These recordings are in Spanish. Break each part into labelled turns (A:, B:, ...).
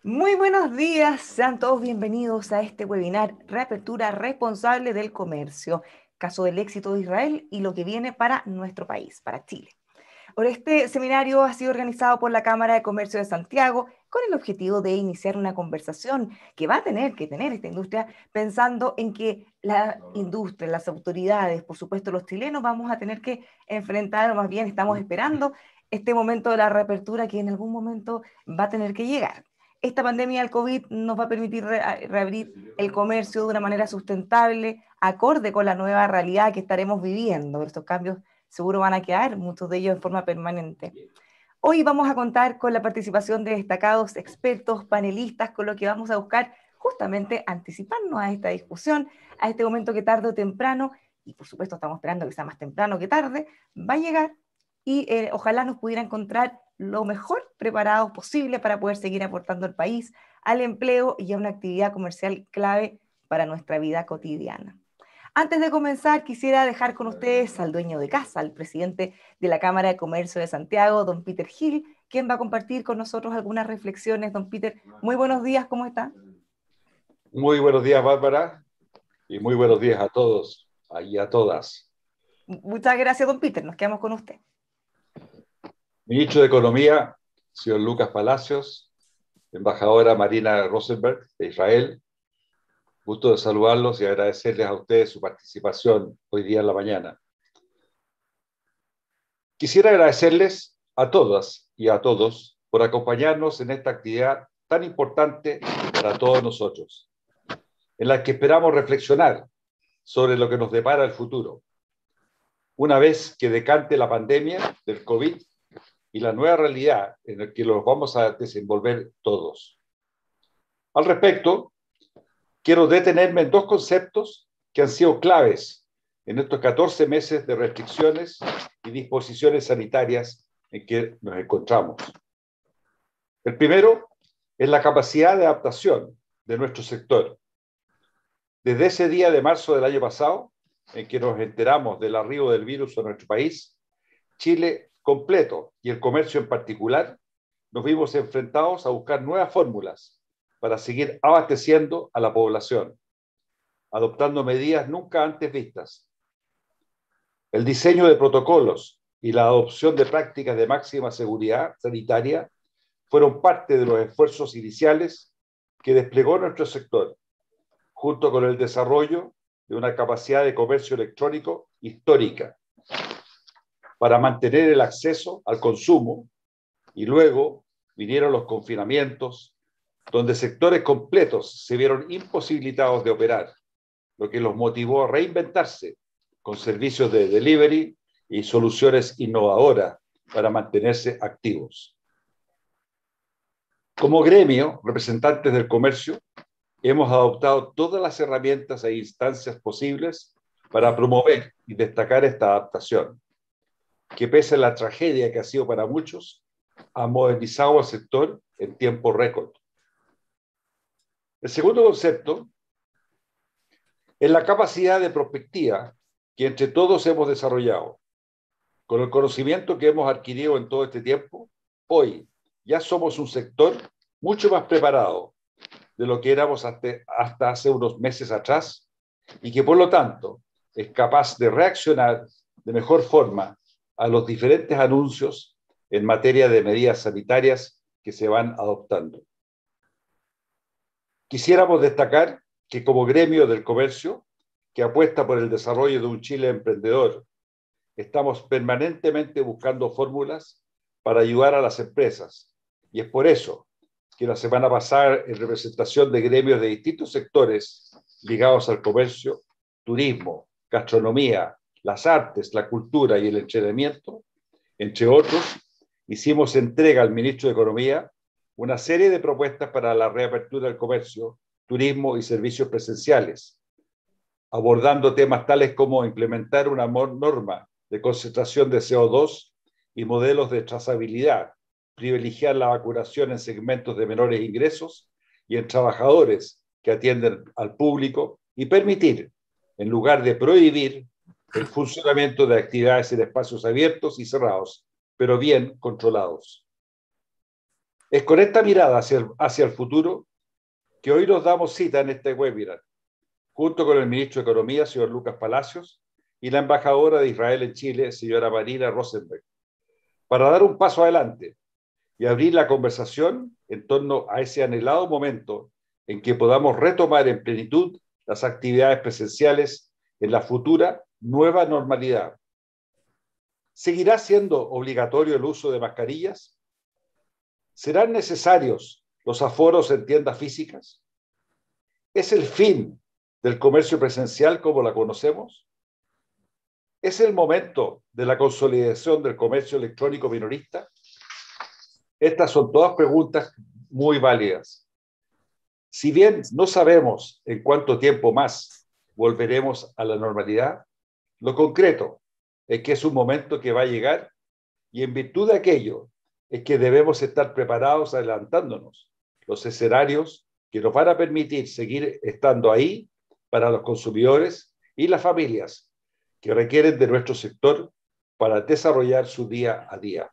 A: Muy buenos días, sean todos bienvenidos a este webinar Reapertura Responsable del Comercio, caso del éxito de Israel y lo que viene para nuestro país, para Chile. Ahora, este seminario ha sido organizado por la Cámara de Comercio de Santiago con el objetivo de iniciar una conversación que va a tener que tener esta industria, pensando en que la industria, las autoridades, por supuesto los chilenos, vamos a tener que enfrentar, o más bien estamos esperando este momento de la reapertura que en algún momento va a tener que llegar. Esta pandemia del COVID nos va a permitir reabrir el comercio de una manera sustentable, acorde con la nueva realidad que estaremos viviendo. Estos cambios seguro van a quedar, muchos de ellos en forma permanente. Hoy vamos a contar con la participación de destacados expertos, panelistas, con lo que vamos a buscar justamente anticiparnos a esta discusión, a este momento que tarde o temprano, y por supuesto estamos esperando que sea más temprano que tarde, va a llegar y ojalá nos pudiera encontrar lo mejor preparados posible para poder seguir aportando al país, al empleo y a una actividad comercial clave para nuestra vida cotidiana. Antes de comenzar, quisiera dejar con ustedes al dueño de casa, al presidente de la Cámara de Comercio de Santiago, don Peter Gil, quien va a compartir con nosotros algunas reflexiones. Don Peter, muy buenos días, ¿cómo está?
B: Muy buenos días, Bárbara, y muy buenos días a todos y a todas.
A: Muchas gracias, don Peter, nos quedamos con usted.
B: Ministro de Economía, señor Lucas Palacios, embajadora Marina Rosenberg de Israel, gusto de saludarlos y agradecerles a ustedes su participación hoy día en la mañana. Quisiera agradecerles a todas y a todos por acompañarnos en esta actividad tan importante para todos nosotros, en la que esperamos reflexionar sobre lo que nos depara el futuro, una vez que decante la pandemia del COVID y la nueva realidad en la que los vamos a desenvolver todos. Al respecto, quiero detenerme en dos conceptos que han sido claves en estos 14 meses de restricciones y disposiciones sanitarias en que nos encontramos. El primero es la capacidad de adaptación de nuestro sector. Desde ese día de marzo del año pasado, en que nos enteramos del arribo del virus a nuestro país, Chile completo y el comercio en particular, nos vimos enfrentados a buscar nuevas fórmulas para seguir abasteciendo a la población, adoptando medidas nunca antes vistas. El diseño de protocolos y la adopción de prácticas de máxima seguridad sanitaria fueron parte de los esfuerzos iniciales que desplegó nuestro sector, junto con el desarrollo de una capacidad de comercio electrónico histórica para mantener el acceso al consumo, y luego vinieron los confinamientos, donde sectores completos se vieron imposibilitados de operar, lo que los motivó a reinventarse con servicios de delivery y soluciones innovadoras para mantenerse activos. Como gremio, representantes del comercio, hemos adoptado todas las herramientas e instancias posibles para promover y destacar esta adaptación, que pese a la tragedia que ha sido para muchos, ha modernizado al sector en tiempo récord. El segundo concepto es la capacidad de prospectiva que entre todos hemos desarrollado. Con el conocimiento que hemos adquirido en todo este tiempo, hoy ya somos un sector mucho más preparado de lo que éramos hasta hace unos meses atrás, y que por lo tanto es capaz de reaccionar de mejor forma a los diferentes anuncios en materia de medidas sanitarias que se van adoptando. Quisiéramos destacar que como gremio del comercio, que apuesta por el desarrollo de un Chile emprendedor, estamos permanentemente buscando fórmulas para ayudar a las empresas, y es por eso que la semana pasada, en representación de gremios de distintos sectores ligados al comercio, turismo, gastronomía, las artes, la cultura y el entretenimiento, entre otros, hicimos entrega al ministro de Economía una serie de propuestas para la reapertura del comercio, turismo y servicios presenciales, abordando temas tales como implementar una norma de concentración de CO2 y modelos de trazabilidad, privilegiar la vacunación en segmentos de menores ingresos y en trabajadores que atienden al público, y permitir, en lugar de prohibir, el funcionamiento de actividades en espacios abiertos y cerrados, pero bien controlados. Es con esta mirada hacia el futuro que hoy nos damos cita en este webinar, junto con el ministro de Economía, señor Lucas Palacios, y la embajadora de Israel en Chile, señora Marina Rosenberg, para dar un paso adelante y abrir la conversación en torno a ese anhelado momento en que podamos retomar en plenitud las actividades presenciales en la futura nueva normalidad. ¿Seguirá siendo obligatorio el uso de mascarillas? ¿Serán necesarios los aforos en tiendas físicas? ¿Es el fin del comercio presencial como la conocemos? ¿Es el momento de la consolidación del comercio electrónico minorista? Estas son todas preguntas muy válidas. Si bien no sabemos en cuánto tiempo más volveremos a la normalidad, lo concreto es que es un momento que va a llegar y en virtud de aquello es que debemos estar preparados adelantándonos los escenarios que nos van a permitir seguir estando ahí para los consumidores y las familias que requieren de nuestro sector para desarrollar su día a día.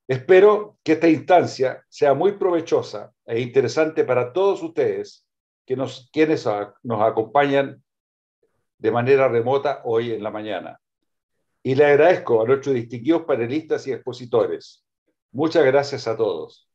B: Espero que esta instancia sea muy provechosa e interesante para todos ustedes quienes nos acompañan de manera remota hoy en la mañana. Y le agradezco a nuestros distinguidos panelistas y expositores. Muchas gracias a todos.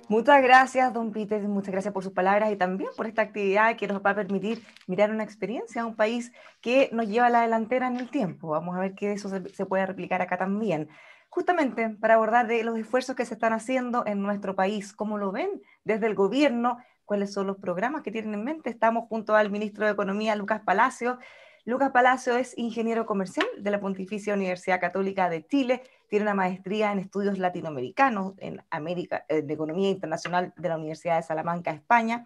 A: Muchas gracias, don Peter, muchas gracias por sus palabras y también por esta actividad que nos va a permitir mirar una experiencia a un país que nos lleva a la delantera en el tiempo. Vamos a ver que eso se puede replicar acá también. Justamente para abordar de los esfuerzos que se están haciendo en nuestro país, cómo lo ven desde el gobierno, cuáles son los programas que tienen en mente. Estamos junto al ministro de Economía, Lucas Palacios. Lucas Palacio es ingeniero comercial de la Pontificia Universidad Católica de Chile, tiene una maestría en estudios latinoamericanos en de Economía Internacional de la Universidad de Salamanca, España.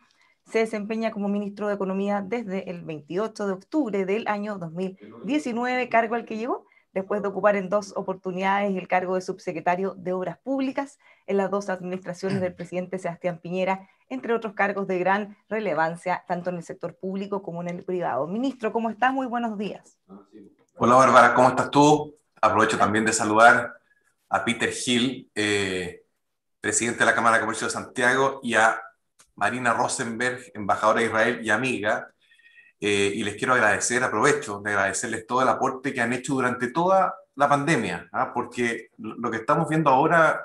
A: Se desempeña como ministro de Economía desde el 28 de octubre del año 2019, cargo al que llegó después de ocupar en 2 oportunidades el cargo de subsecretario de Obras Públicas en las 2 administraciones del presidente Sebastián Piñera, entre otros cargos de gran relevancia, tanto en el sector público como en el privado. Ministro, ¿cómo está? Muy buenos días.
C: Hola, Bárbara, ¿cómo estás tú? Aprovecho también de saludar a Peter Hill, presidente de la Cámara de Comercio de Santiago, y a Marina Rosenberg, embajadora de Israel y amiga. Y les quiero agradecer, aprovecho de agradecerles todo el aporte que han hecho durante toda la pandemia, porque lo que estamos viendo ahora,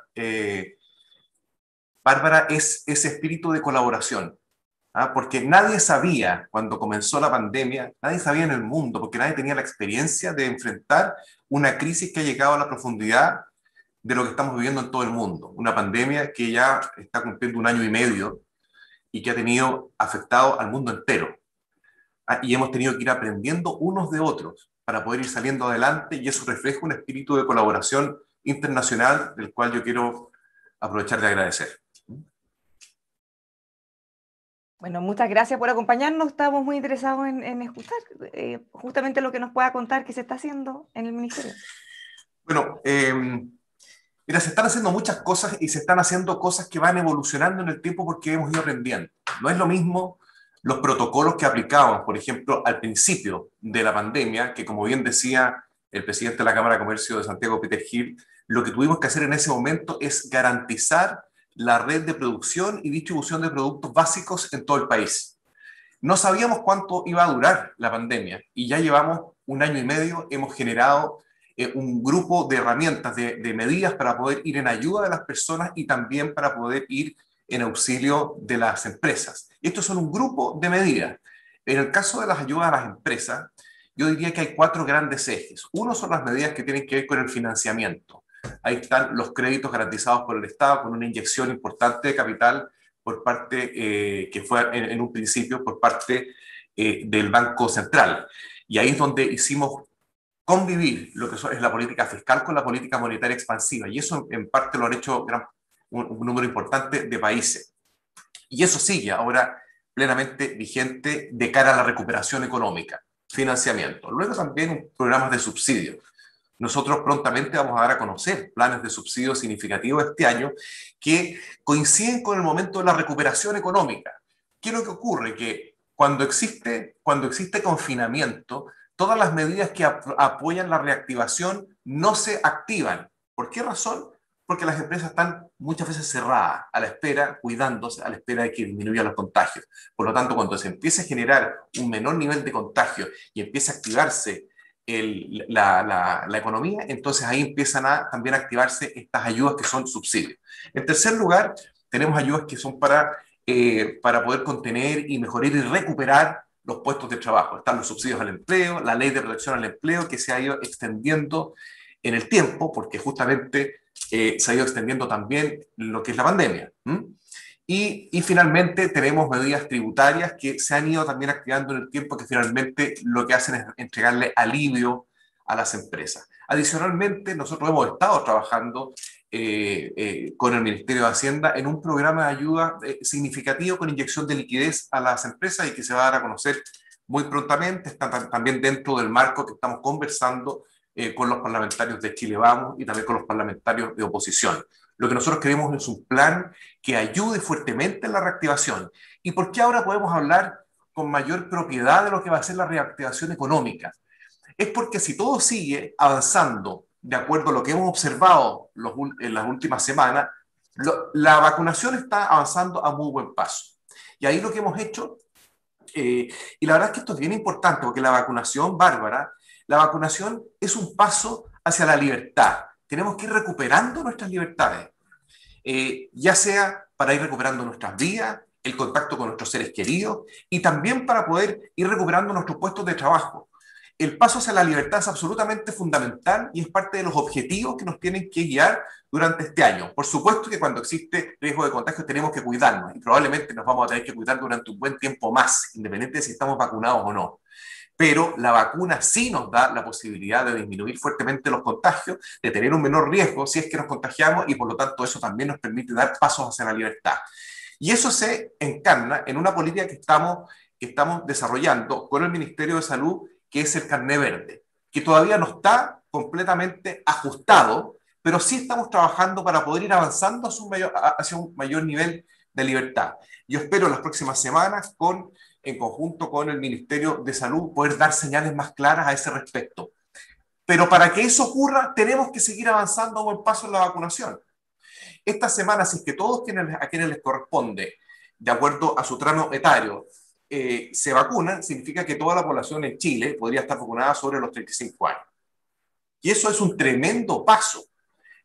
C: Bárbara, es ese espíritu de colaboración, porque nadie sabía cuando comenzó la pandemia, nadie sabía en el mundo, porque nadie tenía la experiencia de enfrentar una crisis que ha llegado a la profundidad de lo que estamos viviendo en todo el mundo, una pandemia que ya está cumpliendo 1 año y medio y que ha tenido afectado al mundo entero. Y hemos tenido que ir aprendiendo unos de otros para poder ir saliendo adelante, y eso refleja un espíritu de colaboración internacional del cual yo quiero aprovechar de agradecer.
A: Bueno, muchas gracias por acompañarnos. Estamos muy interesados en escuchar justamente lo que nos pueda contar que se está haciendo en el Ministerio.
C: Bueno, mira, se están haciendo muchas cosas y se están haciendo cosas que van evolucionando en el tiempo porque hemos ido aprendiendo. No es lo mismo los protocolos que aplicábamos, por ejemplo, al principio de la pandemia, que como bien decía el presidente de la Cámara de Comercio de Santiago, Peter Hill, lo que tuvimos que hacer en ese momento es garantizar la red de producción y distribución de productos básicos en todo el país. No sabíamos cuánto iba a durar la pandemia y ya llevamos 1 año y medio, hemos generado un grupo de herramientas, de medidas para poder ir en ayuda de las personas y también para poder ir en auxilio de las empresas. Estos son un grupo de medidas. En el caso de las ayudas a las empresas, yo diría que hay 4 grandes ejes. Uno son las medidas que tienen que ver con el financiamiento. Ahí están los créditos garantizados por el Estado con una inyección importante de capital por parte, que fue en un principio por parte del Banco Central. Y ahí es donde hicimos convivir lo que es la política fiscal con la política monetaria expansiva. Y eso en parte lo han hecho un número importante de países. Y eso sigue ahora plenamente vigente de cara a la recuperación económica, financiamiento. Luego también programas de subsidio. Nosotros prontamente vamos a dar a conocer planes de subsidio significativos este año que coinciden con el momento de la recuperación económica. ¿Qué es lo que ocurre? Que cuando existe confinamiento, todas las medidas que apoyan la reactivación no se activan. ¿Por qué razón? Porque las empresas están muchas veces cerradas, a la espera, cuidándose, a la espera de que disminuyan los contagios. Por lo tanto, cuando se empiece a generar un menor nivel de contagio y empiece a activarse la economía, entonces ahí empiezan a también a activarse estas ayudas que son subsidios. En tercer lugar, tenemos ayudas que son para poder contener y mejorar y recuperar los puestos de trabajo. Están los subsidios al empleo, la ley de protección al empleo que se ha ido extendiendo en el tiempo, porque justamente se ha ido extendiendo también lo que es la pandemia. Y finalmente tenemos medidas tributarias que se han ido también activando en el tiempo, que finalmente lo que hacen es entregarle alivio a las empresas. Adicionalmente, nosotros hemos estado trabajando con el Ministerio de Hacienda en un programa de ayuda significativo con inyección de liquidez a las empresas y que se va a dar a conocer muy prontamente. Está también dentro del marco que estamos conversando con los parlamentarios de Chile Vamos y también con los parlamentarios de oposición. Lo que nosotros queremos es un plan que ayude fuertemente en la reactivación. ¿Y por qué ahora podemos hablar con mayor propiedad de lo que va a ser la reactivación económica? Es porque si todo sigue avanzando de acuerdo a lo que hemos observado en las últimas semanas, la vacunación está avanzando a muy buen paso. Y ahí lo que hemos hecho, y la verdad es que esto es bien importante, porque la vacunación, Bárbara, la vacunación es un paso hacia la libertad. Tenemos que ir recuperando nuestras libertades, ya sea para ir recuperando nuestras vidas, el contacto con nuestros seres queridos, y también para poder ir recuperando nuestros puestos de trabajo. El paso hacia la libertad es absolutamente fundamental y es parte de los objetivos que nos tienen que guiar durante este año. Por supuesto que cuando existe riesgo de contagio tenemos que cuidarnos y probablemente nos vamos a tener que cuidar durante un buen tiempo más, independiente de si estamos vacunados o no. Pero la vacuna sí nos da la posibilidad de disminuir fuertemente los contagios, de tener un menor riesgo si es que nos contagiamos y por lo tanto eso también nos permite dar pasos hacia la libertad. Y eso se encarna en una política que estamos desarrollando con el Ministerio de Salud, que es el carné verde, que todavía no está completamente ajustado, pero sí estamos trabajando para poder ir avanzando hacia un mayor nivel de libertad. Yo espero en las próximas semanas, en conjunto con el Ministerio de Salud, poder dar señales más claras a ese respecto. Pero para que eso ocurra, tenemos que seguir avanzando a buen paso en la vacunación. Esta semana, si es que todos a quienes les corresponde, de acuerdo a su tramo etario, se vacunan, significa que toda la población en Chile podría estar vacunada sobre los 35 años. Y eso es un tremendo paso.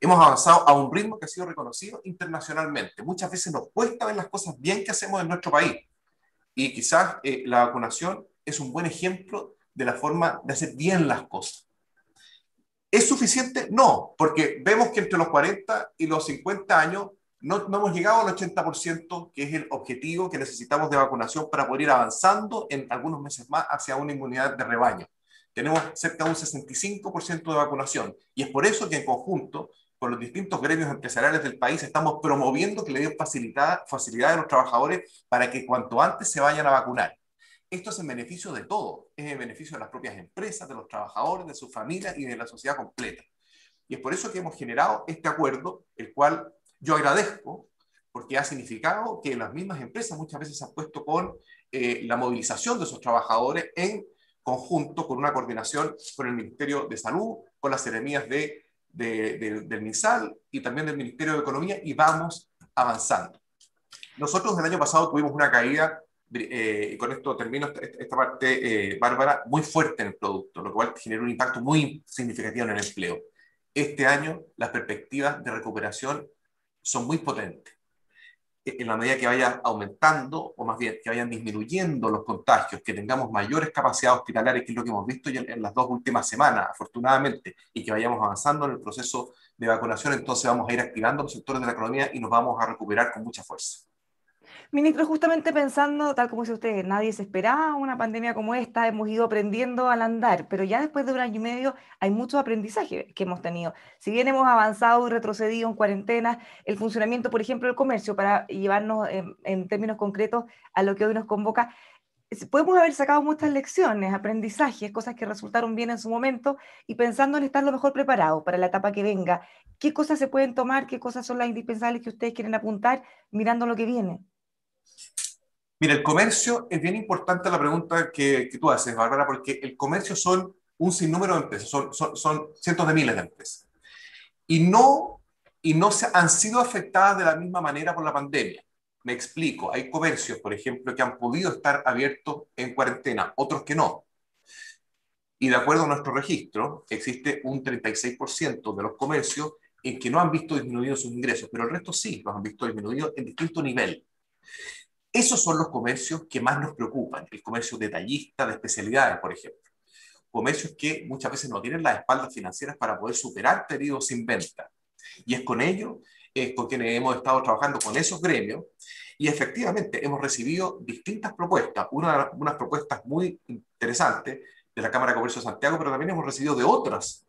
C: Hemos avanzado a un ritmo que ha sido reconocido internacionalmente. Muchas veces nos cuesta ver las cosas bien que hacemos en nuestro país. Y quizás la vacunación es un buen ejemplo de la forma de hacer bien las cosas. ¿Es suficiente? No, porque vemos que entre los 40 y los 50 años no hemos llegado al 80%, que es el objetivo que necesitamos de vacunación para poder ir avanzando en algunos meses más hacia una inmunidad de rebaño. Tenemos cerca de un 65% de vacunación y es por eso que en conjunto con los distintos gremios empresariales del país estamos promoviendo que le den facilidad a los trabajadores para que cuanto antes se vayan a vacunar. Esto es en beneficio de todos, es en beneficio de las propias empresas, de los trabajadores, de sus familias y de la sociedad completa. Y es por eso que hemos generado este acuerdo, el cual yo agradezco, porque ha significado que las mismas empresas muchas veces se han puesto con la movilización de esos trabajadores en conjunto con una coordinación con el Ministerio de Salud, con las seremías del MinSal y también del Ministerio de Economía, y vamos avanzando. Nosotros el año pasado tuvimos una caída, y con esto termino esta parte, Bárbara, muy fuerte en el producto, lo cual generó un impacto muy significativo en el empleo. Este año las perspectivas de recuperación son muy potentes. En la medida que vaya aumentando, o más bien que vayan disminuyendo los contagios, que tengamos mayores capacidades hospitalarias, que es lo que hemos visto ya en las 2 últimas semanas, afortunadamente, y que vayamos avanzando en el proceso de vacunación, entonces vamos a ir activando los sectores de la economía y nos vamos a recuperar con mucha fuerza.
A: Ministro, justamente pensando, tal como dice usted, nadie se esperaba una pandemia como esta, hemos ido aprendiendo al andar, pero ya después de un año y medio hay mucho aprendizaje que hemos tenido. Si bien hemos avanzado y retrocedido en cuarentena, el funcionamiento, por ejemplo, del comercio, para llevarnos en términos concretos a lo que hoy nos convoca, podemos haber sacado muchas lecciones, aprendizajes, cosas que resultaron bien en su momento y pensando en estar lo mejor preparado para la etapa que venga. ¿Qué cosas se pueden tomar? ¿Qué cosas son las indispensables que ustedes quieren apuntar mirando lo que viene?
C: Mira, el comercio es bien importante la pregunta que tú haces, Bárbara, porque el comercio son un sinnúmero de empresas, son cientos de miles de empresas. Y no y no han sido afectadas de la misma manera por la pandemia. Me explico, hay comercios, por ejemplo, que han podido estar abiertos en cuarentena, otros que no. Y de acuerdo a nuestro registro, existe un 36% de los comercios en que no han visto disminuidos sus ingresos, pero el resto sí los han visto disminuidos en distinto nivel. Esos son los comercios que más nos preocupan, el comercio detallista de especialidades, por ejemplo. Comercios que muchas veces no tienen las espaldas financieras para poder superar periodos sin venta. Y es con ellos con quienes hemos estado trabajando con esos gremios y efectivamente hemos recibido distintas propuestas, unas propuestas muy interesantes de la Cámara de Comercio de Santiago, pero también hemos recibido de otros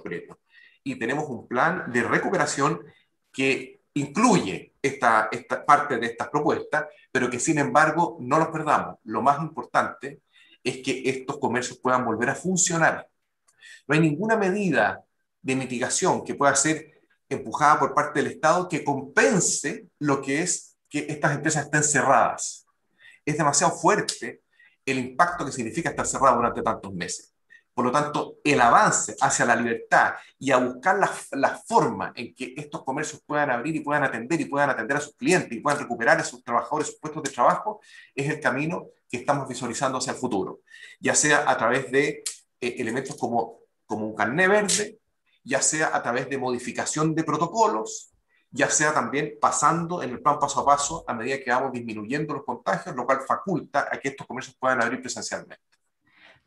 C: gremios. Y tenemos un plan de recuperación que incluye esta parte de estas propuestas, pero que sin embargo no los perdamos. Lo más importante es que estos comercios puedan volver a funcionar. No hay ninguna medida de mitigación que pueda ser empujada por parte del Estado que compense lo que es que estas empresas estén cerradas. Es demasiado fuerte el impacto que significa estar cerrado durante tantos meses. Por lo tanto, el avance hacia la libertad y a buscar la forma en que estos comercios puedan abrir y puedan atender a sus clientes y puedan recuperar a sus trabajadores sus puestos de trabajo, es el camino que estamos visualizando hacia el futuro. Ya sea a través de elementos como un carné verde, ya sea a través de modificación de protocolos, ya sea también pasando en el plan paso a paso a medida que vamos disminuyendo los contagios, lo cual faculta a que estos comercios puedan abrir presencialmente.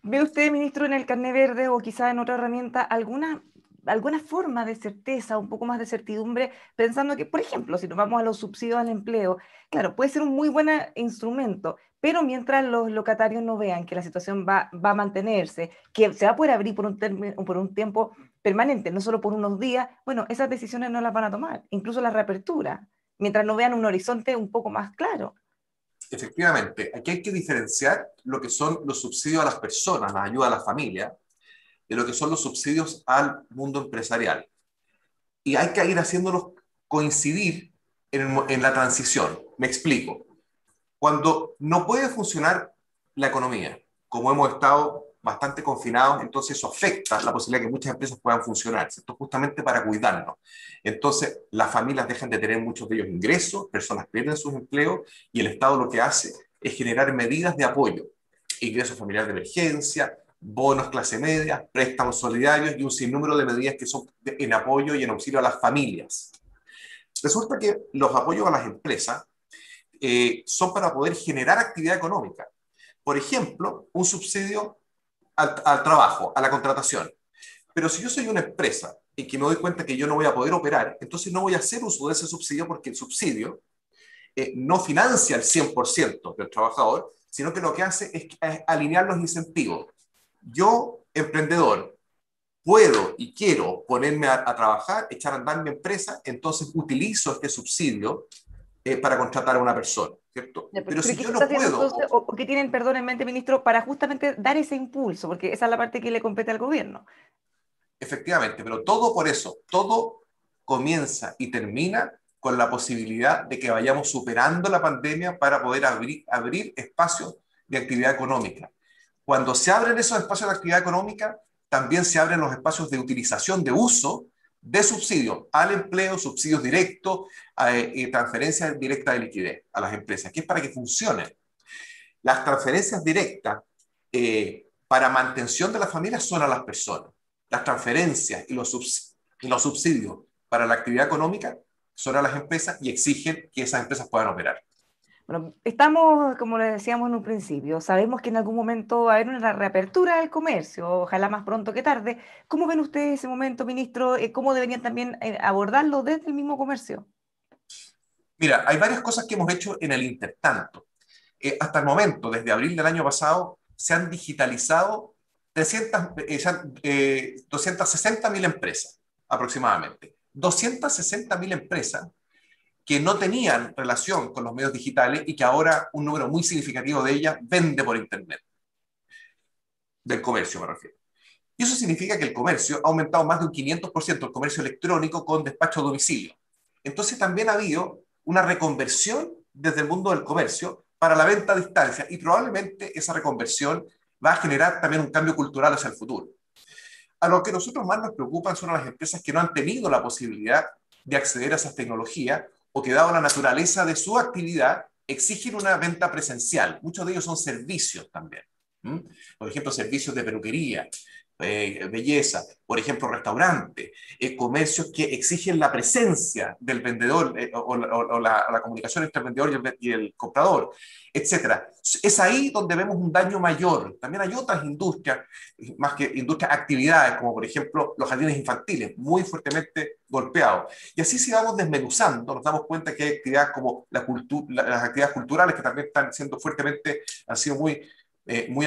A: ¿Ve usted, ministro, en el carné verde o quizá en otra herramienta alguna forma de certeza, un poco más de certidumbre, pensando que, por ejemplo, si nos vamos a los subsidios al empleo, claro, puede ser un muy buen instrumento, pero mientras los locatarios no vean que la situación va a mantenerse, que se va a poder abrir por un tiempo permanente, no solo por unos días, bueno, esas decisiones no las van a tomar, incluso la reapertura, mientras no vean un horizonte un poco más claro.
C: Efectivamente, aquí hay que diferenciar lo que son los subsidios a las personas, la ayuda a la familia, de lo que son los subsidios al mundo empresarial. Y hay que ir haciéndolos coincidir en la transición. Me explico. Cuando no puede funcionar la economía, como hemos estado bastante confinados, entonces eso afecta la posibilidad de que muchas empresas puedan funcionar, ¿cierto? Justamente para cuidarnos. Entonces, las familias dejan de tener muchos de ellos ingresos, personas pierden sus empleos y el Estado lo que hace es generar medidas de apoyo, ingresos familiares de emergencia, bonos clase media, préstamos solidarios y un sinnúmero de medidas que son en apoyo y en auxilio a las familias. Resulta que los apoyos a las empresas son para poder generar actividad económica. Por ejemplo, un subsidio al trabajo, a la contratación. Pero si yo soy una empresa y que me doy cuenta que yo no voy a poder operar, entonces no voy a hacer uso de ese subsidio porque el subsidio no financia el 100% del trabajador, sino que lo que hace es alinear los incentivos. Yo, emprendedor, puedo y quiero ponerme a trabajar, echar a andar mi empresa, entonces utilizo este subsidio para contratar a una persona, ¿cierto?
A: Pero
C: Si
A: ¿qué
C: yo
A: se está
C: no
A: haciendo
C: puedo,
A: entonces, o qué tienen, perdón, en mente, ministro, para justamente dar ese impulso? Porque esa es la parte que le compete al gobierno.
C: efectivamente, pero todo por eso, todo comienza y termina con la posibilidad de que vayamos superando la pandemia para poder abrir espacios de actividad económica. Cuando se abren esos espacios de actividad económica, también se abren los espacios de utilización, de uso de subsidios al empleo, subsidios directos y transferencias directas de liquidez a las empresas, que es para que funcionen. Las transferencias directas para mantención de las familias son a las personas. Las transferencias y los subsidios para la actividad económica son a las empresas y exigen que esas empresas puedan operar.
A: Bueno, estamos, como le decíamos en un principio, sabemos que en algún momento va a haber una reapertura del comercio, ojalá más pronto que tarde. ¿Cómo ven ustedes ese momento, ministro? ¿Cómo deberían también abordarlo desde el mismo comercio?
C: Mira, hay varias cosas que hemos hecho en el intertanto. Hasta el momento, desde abril del año pasado, se han digitalizado 260.000 empresas aproximadamente. 260.000 empresas que no tenían relación con los medios digitales y que ahora un número muy significativo de ellas vende por Internet. Del comercio me refiero. Y eso significa que el comercio ha aumentado más de un 500%, el comercio electrónico con despacho a domicilio. Entonces también ha habido una reconversión desde el mundo del comercio para la venta a distancia y probablemente esa reconversión va a generar también un cambio cultural hacia el futuro. A lo que nosotros más nos preocupan son a las empresas que no han tenido la posibilidad de acceder a esas tecnologías o que dado la naturaleza de su actividad exigen una venta presencial. Muchos de ellos son servicios también. ¿Mm? Por ejemplo, servicios de peluquería, belleza, por ejemplo, restaurantes, comercios que exigen la presencia del vendedor o la comunicación entre el vendedor y el comprador, etcétera. Es ahí donde vemos un daño mayor. También hay otras industrias, más que industrias, actividades, como por ejemplo los jardines infantiles, muy fuertemente golpeados. Y así si vamos desmenuzando, nos damos cuenta que hay actividades como las actividades culturales que también están siendo fuertemente, han sido muy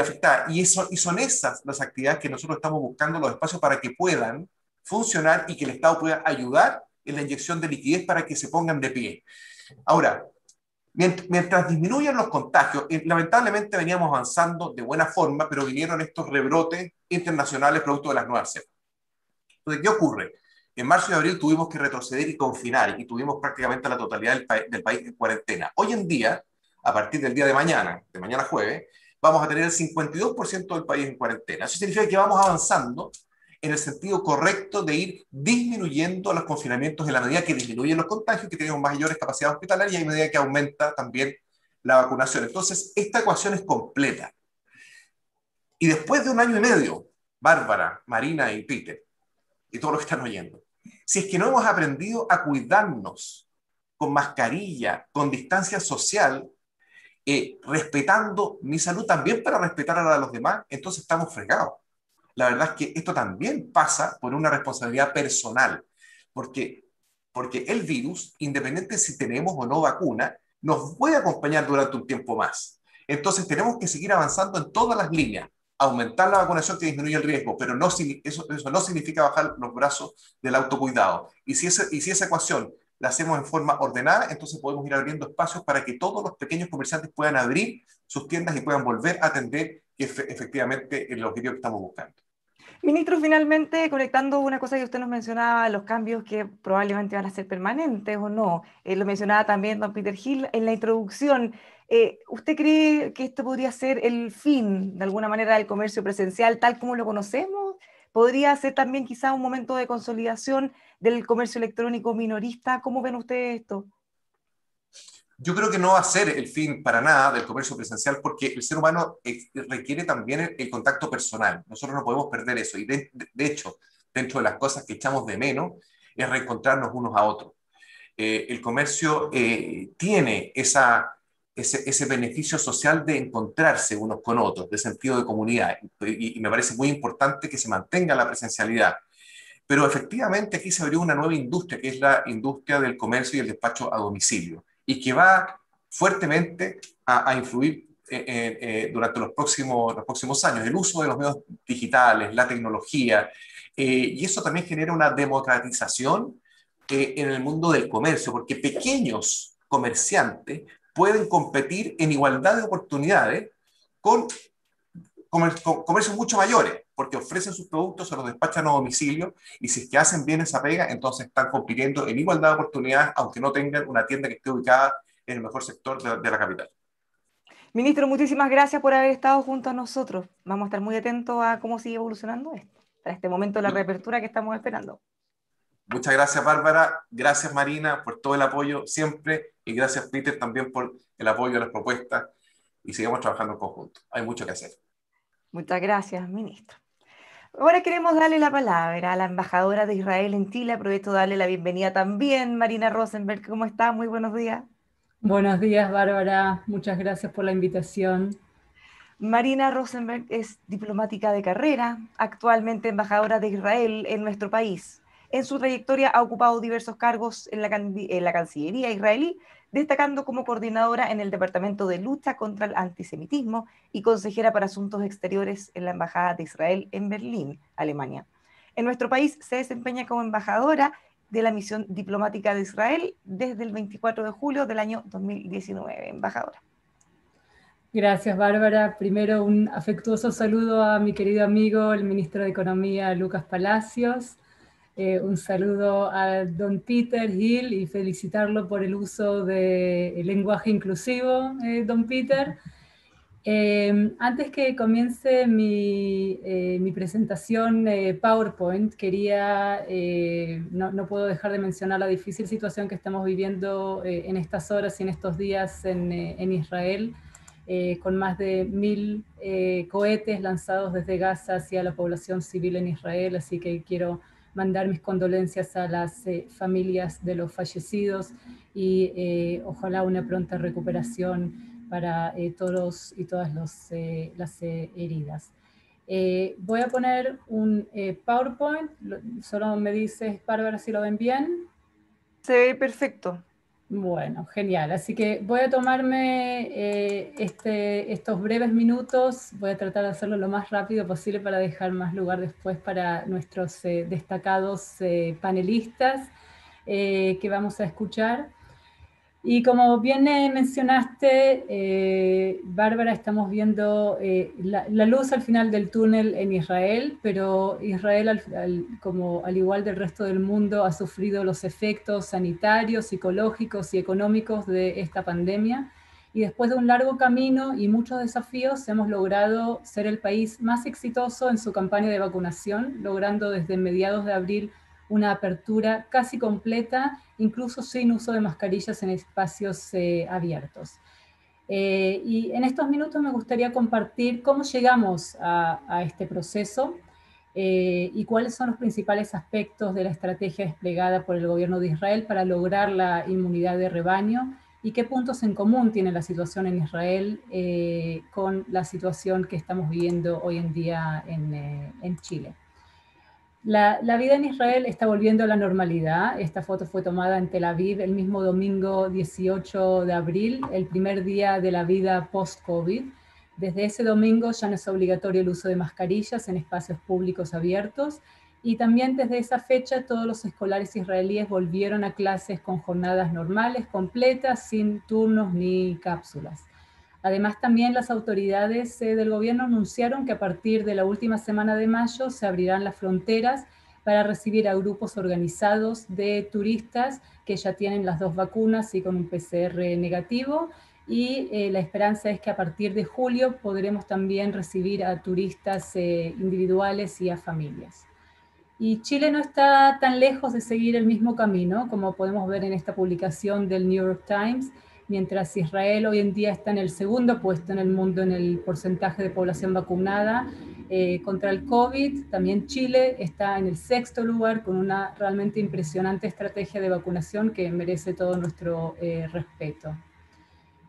C: afectadas. Y son esas las actividades que nosotros estamos buscando los espacios para que puedan funcionar y que el Estado pueda ayudar en la inyección de liquidez para que se pongan de pie. Ahora, mientras disminuyen los contagios, lamentablemente veníamos avanzando de buena forma, pero vinieron estos rebrotes internacionales producto de las nuevas cepas. Entonces, ¿qué ocurre? En marzo y abril tuvimos que retroceder y confinar y tuvimos prácticamente la totalidad del país en cuarentena. Hoy en día, a partir del día de mañana jueves, vamos a tener el 52% del país en cuarentena. Eso significa que vamos avanzando en el sentido correcto de ir disminuyendo los confinamientos en la medida que disminuyen los contagios, que tenemos mayores capacidades hospitalarias y en medida que aumenta también la vacunación. Entonces, esta ecuación es completa. Y después de un año y medio, Bárbara, Marina y Peter, y todos los que están oyendo, si es que no hemos aprendido a cuidarnos con mascarilla, con distancia social, respetando mi salud también para respetar a la de los demás, entonces estamos fregados. La verdad es que esto también pasa por una responsabilidad personal, porque, porque el virus, independiente si tenemos o no vacuna, nos puede acompañar durante un tiempo más. Entonces tenemos que seguir avanzando en todas las líneas, aumentar la vacunación que disminuye el riesgo, pero eso no significa bajar los brazos del autocuidado. Y si esa ecuación la hacemos en forma ordenada, entonces podemos ir abriendo espacios para que todos los pequeños comerciantes puedan abrir sus tiendas y puedan volver a atender efectivamente el objetivo que estamos buscando.
A: Ministro, finalmente, conectando una cosa que usted nos mencionaba, los cambios que probablemente van a ser permanentes o no, lo mencionaba también don Peter Hill en la introducción. ¿Usted cree que esto podría ser el fin, de alguna manera, del comercio presencial tal como lo conocemos? ¿Podría ser también quizá un momento de consolidación del comercio electrónico minorista? ¿Cómo ven ustedes esto?
C: Yo creo que no va a ser el fin para nada del comercio presencial porque el ser humano requiere también el contacto personal. Nosotros no podemos perder eso. Y de hecho, dentro de las cosas que echamos de menos es reencontrarnos unos a otros. El comercio tiene ese beneficio social de encontrarse unos con otros, de sentido de comunidad. Y me parece muy importante que se mantenga la presencialidad. Pero efectivamente aquí se abrió una nueva industria, que es la industria del comercio y el despacho a domicilio, y que va fuertemente a influir durante los próximos años. El uso de los medios digitales, la tecnología, y eso también genera una democratización en el mundo del comercio, porque pequeños comerciantes pueden competir en igualdad de oportunidades con comercios mucho mayores, porque ofrecen sus productos, se los despachan a domicilio, y si es que hacen bien esa pega, entonces están compitiendo en igualdad de oportunidades, aunque no tengan una tienda que esté ubicada en el mejor sector de la capital.
A: Ministro, muchísimas gracias por haber estado junto a nosotros. Vamos a estar muy atentos a cómo sigue evolucionando esto, para este momento de la reapertura que estamos esperando.
C: Muchas gracias, Bárbara. Gracias, Marina, por todo el apoyo siempre. Y gracias, Peter, también por el apoyo a las propuestas. Y sigamos trabajando en conjunto. Hay mucho que hacer.
A: Muchas gracias, ministro. Ahora queremos darle la palabra a la embajadora de Israel en Chile. Aprovecho de darle la bienvenida también, Marina Rosenberg. ¿Cómo está? Muy buenos días.
D: Buenos días, Bárbara. Muchas gracias por la invitación.
A: Marina Rosenberg es diplomática de carrera, actualmente embajadora de Israel en nuestro país. En su trayectoria ha ocupado diversos cargos en la Cancillería israelí, destacando como coordinadora en el Departamento de Lucha contra el Antisemitismo y consejera para Asuntos Exteriores en la Embajada de Israel en Berlín, Alemania. En nuestro país se desempeña como embajadora de la Misión Diplomática de Israel desde el 24 de julio del año 2019. Embajadora.
D: Gracias, Bárbara. Primero, un afectuoso saludo a mi querido amigo, el ministro de Economía, Lucas Palacios. Un saludo a don Peter Hill y felicitarlo por el uso del lenguaje inclusivo, don Peter. Antes que comience mi presentación PowerPoint, no puedo dejar de mencionar la difícil situación que estamos viviendo en estas horas y en estos días en Israel, con más de 1000 cohetes lanzados desde Gaza hacia la población civil en Israel, así que quiero mandar mis condolencias a las familias de los fallecidos y ojalá una pronta recuperación para todos y todas las heridas. Voy a poner un PowerPoint, solo me dices, Bárbara, si lo ven bien.
A: Se ve perfecto.
D: Bueno, genial. Así que voy a tomarme estos breves minutos, voy a tratar de hacerlo lo más rápido posible para dejar más lugar después para nuestros destacados panelistas que vamos a escuchar. Y como bien mencionaste, Bárbara, estamos viendo la luz al final del túnel en Israel, pero Israel, al igual del resto del mundo, ha sufrido los efectos sanitarios, psicológicos y económicos de esta pandemia. Y después de un largo camino y muchos desafíos, hemos logrado ser el país más exitoso en su campaña de vacunación, logrando desde mediados de abril una apertura casi completa, incluso sin uso de mascarillas en espacios abiertos. Y en estos minutos me gustaría compartir cómo llegamos a este proceso y cuáles son los principales aspectos de la estrategia desplegada por el gobierno de Israel para lograr la inmunidad de rebaño y qué puntos en común tiene la situación en Israel con la situación que estamos viviendo hoy en día en Chile. La vida en Israel está volviendo a la normalidad. Esta foto fue tomada en Tel Aviv el mismo domingo 18 de abril, el primer día de la vida post-COVID. Desde ese domingo ya no es obligatorio el uso de mascarillas en espacios públicos abiertos y también desde esa fecha todos los escolares israelíes volvieron a clases con jornadas normales, completas, sin turnos ni cápsulas. Además, también las autoridades del gobierno anunciaron que a partir de la última semana de mayo se abrirán las fronteras para recibir a grupos organizados de turistas que ya tienen las 2 vacunas y con un PCR negativo. Y la esperanza es que a partir de julio podremos también recibir a turistas individuales y a familias. Y Chile no está tan lejos de seguir el mismo camino, como podemos ver en esta publicación del New York Times. Mientras Israel hoy en día está en el segundo puesto en el mundo en el porcentaje de población vacunada contra el COVID, también Chile está en el 6º lugar con una realmente impresionante estrategia de vacunación que merece todo nuestro respeto.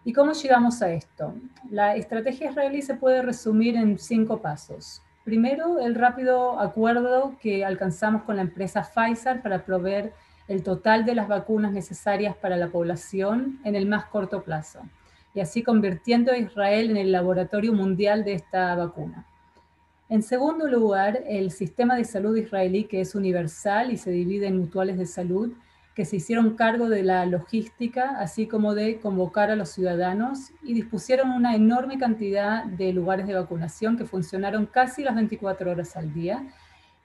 D: ¿Y cómo llegamos a esto? La estrategia israelí se puede resumir en 5 pasos. Primero, el rápido acuerdo que alcanzamos con la empresa Pfizer para proveer el total de las vacunas necesarias para la población en el más corto plazo, y así convirtiendo a Israel en el laboratorio mundial de esta vacuna. En segundo lugar, el sistema de salud israelí, que es universal y se divide en mutuales de salud, que se hicieron cargo de la logística, así como de convocar a los ciudadanos y dispusieron una enorme cantidad de lugares de vacunación que funcionaron casi las 24 horas al día.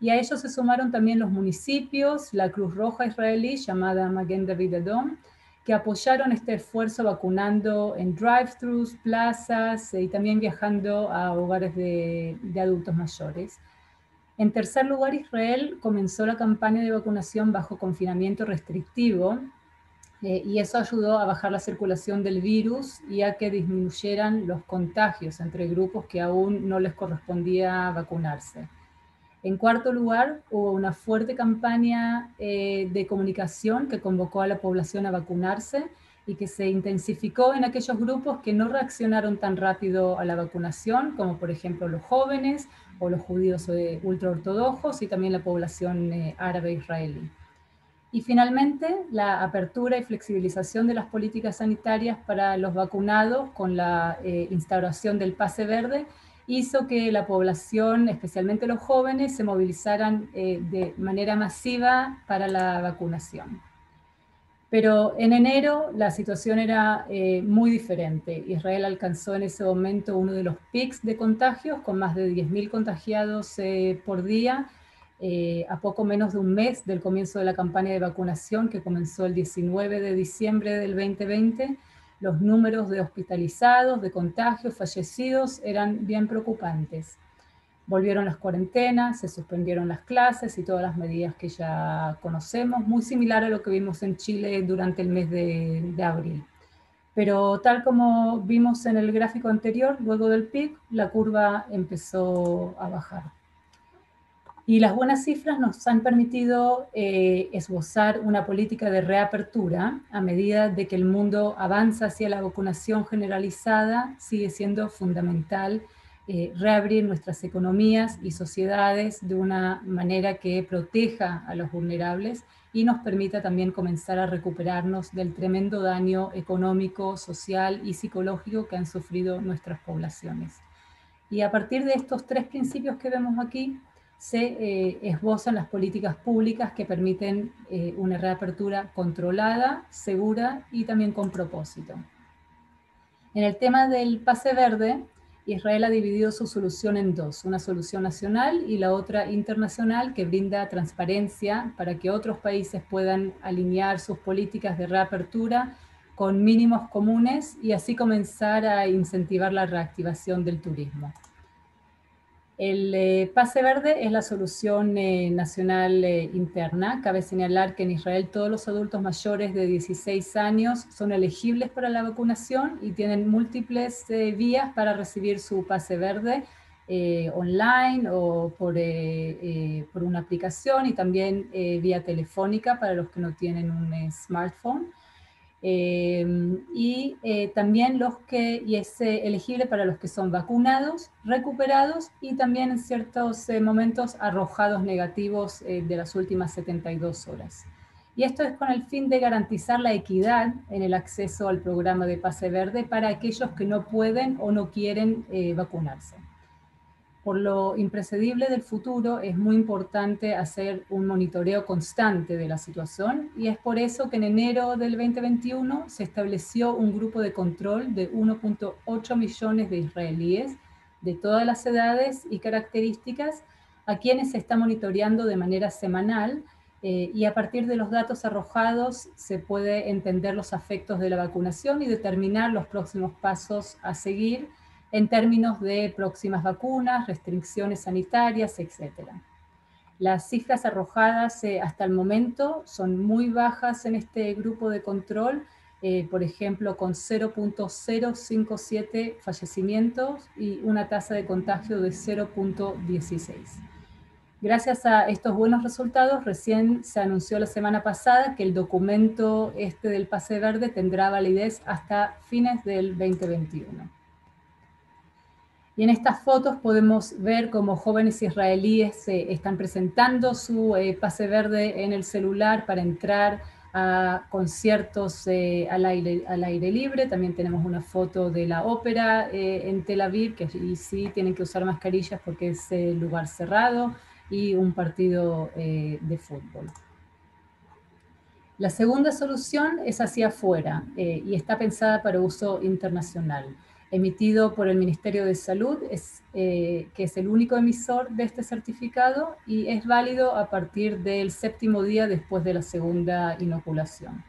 D: Y a ellos se sumaron también los municipios, la Cruz Roja israelí, llamada Magen David Adom, que apoyaron este esfuerzo vacunando en drive-thrus, plazas y también viajando a hogares de adultos mayores. En tercer lugar, Israel comenzó la campaña de vacunación bajo confinamiento restrictivo y eso ayudó a bajar la circulación del virus y a que disminuyeran los contagios entre grupos que aún no les correspondía vacunarse. En cuarto lugar, hubo una fuerte campaña de comunicación que convocó a la población a vacunarse y que se intensificó en aquellos grupos que no reaccionaron tan rápido a la vacunación, como por ejemplo los jóvenes o los judíos ultraortodoxos y también la población árabe israelí. Y finalmente, la apertura y flexibilización de las políticas sanitarias para los vacunados con la instauración del pase verde hizo que la población, especialmente los jóvenes, se movilizaran de manera masiva para la vacunación. Pero en enero la situación era muy diferente. Israel alcanzó en ese momento uno de los pics de contagios, con más de 10.000 contagiados por día, a poco menos de un mes del comienzo de la campaña de vacunación que comenzó el 19 de diciembre del 2020, Los números de hospitalizados, de contagios, fallecidos eran bien preocupantes. Volvieron las cuarentenas, se suspendieron las clases y todas las medidas que ya conocemos, muy similar a lo que vimos en Chile durante el mes de abril. Pero tal como vimos en el gráfico anterior, luego del pic, la curva empezó a bajar. Y las buenas cifras nos han permitido esbozar una política de reapertura a medida de que el mundo avanza hacia la vacunación generalizada. Sigue siendo fundamental reabrir nuestras economías y sociedades de una manera que proteja a los vulnerables y nos permita también comenzar a recuperarnos del tremendo daño económico, social y psicológico que han sufrido nuestras poblaciones. Y a partir de estos tres principios que vemos aquí, se esbozan las políticas públicas que permiten una reapertura controlada, segura y también con propósito. En el tema del pase verde, Israel ha dividido su solución en dos, una solución nacional y la otra internacional que brinda transparencia para que otros países puedan alinear sus políticas de reapertura con mínimos comunes y así comenzar a incentivar la reactivación del turismo. El pase verde es la solución nacional interna. Cabe señalar que en Israel todos los adultos mayores de 16 años son elegibles para la vacunación y tienen múltiples vías para recibir su pase verde online o por una aplicación y también vía telefónica para los que no tienen un smartphone. También es elegible para los que son vacunados, recuperados y también en ciertos momentos arrojados negativos de las últimas 72 horas. Y esto es con el fin de garantizar la equidad en el acceso al programa de pase verde para aquellos que no pueden o no quieren vacunarse. Por lo impredecible del futuro, es muy importante hacer un monitoreo constante de la situación y es por eso que en enero del 2021 se estableció un grupo de control de 1.8 millones de israelíes de todas las edades y características a quienes se está monitoreando de manera semanal y a partir de los datos arrojados se puede entender los efectos de la vacunación y determinar los próximos pasos a seguir en términos de próximas vacunas, restricciones sanitarias, etc. Las cifras arrojadas hasta el momento son muy bajas en este grupo de control, por ejemplo, con 0.057 fallecimientos y una tasa de contagio de 0.16. Gracias a estos buenos resultados, recién se anunció la semana pasada que el documento del pase verde tendrá validez hasta fines del 2021. Y en estas fotos podemos ver cómo jóvenes israelíes están presentando su pase verde en el celular para entrar a conciertos al aire libre. También tenemos una foto de la ópera en Tel Aviv, que allí sí tienen que usar mascarillas porque es lugar cerrado, y un partido de fútbol. La segunda solución es hacia afuera y está pensada para uso internacional. Emitido por el Ministerio de Salud, que es el único emisor de este certificado y es válido a partir del 7º día después de la segunda inoculación.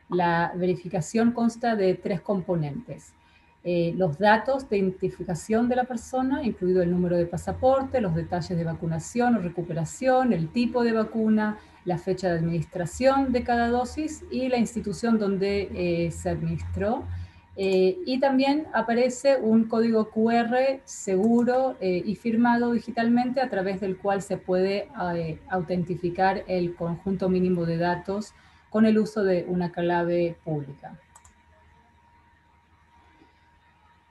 D: La verificación consta de 3 componentes. Los datos de identificación de la persona, incluido el número de pasaporte, los detalles de vacunación o recuperación, el tipo de vacuna, la fecha de administración de cada dosis y la institución donde se administró. Y también aparece un código QR seguro y firmado digitalmente a través del cual se puede autentificar el conjunto mínimo de datos con el uso de una clave pública.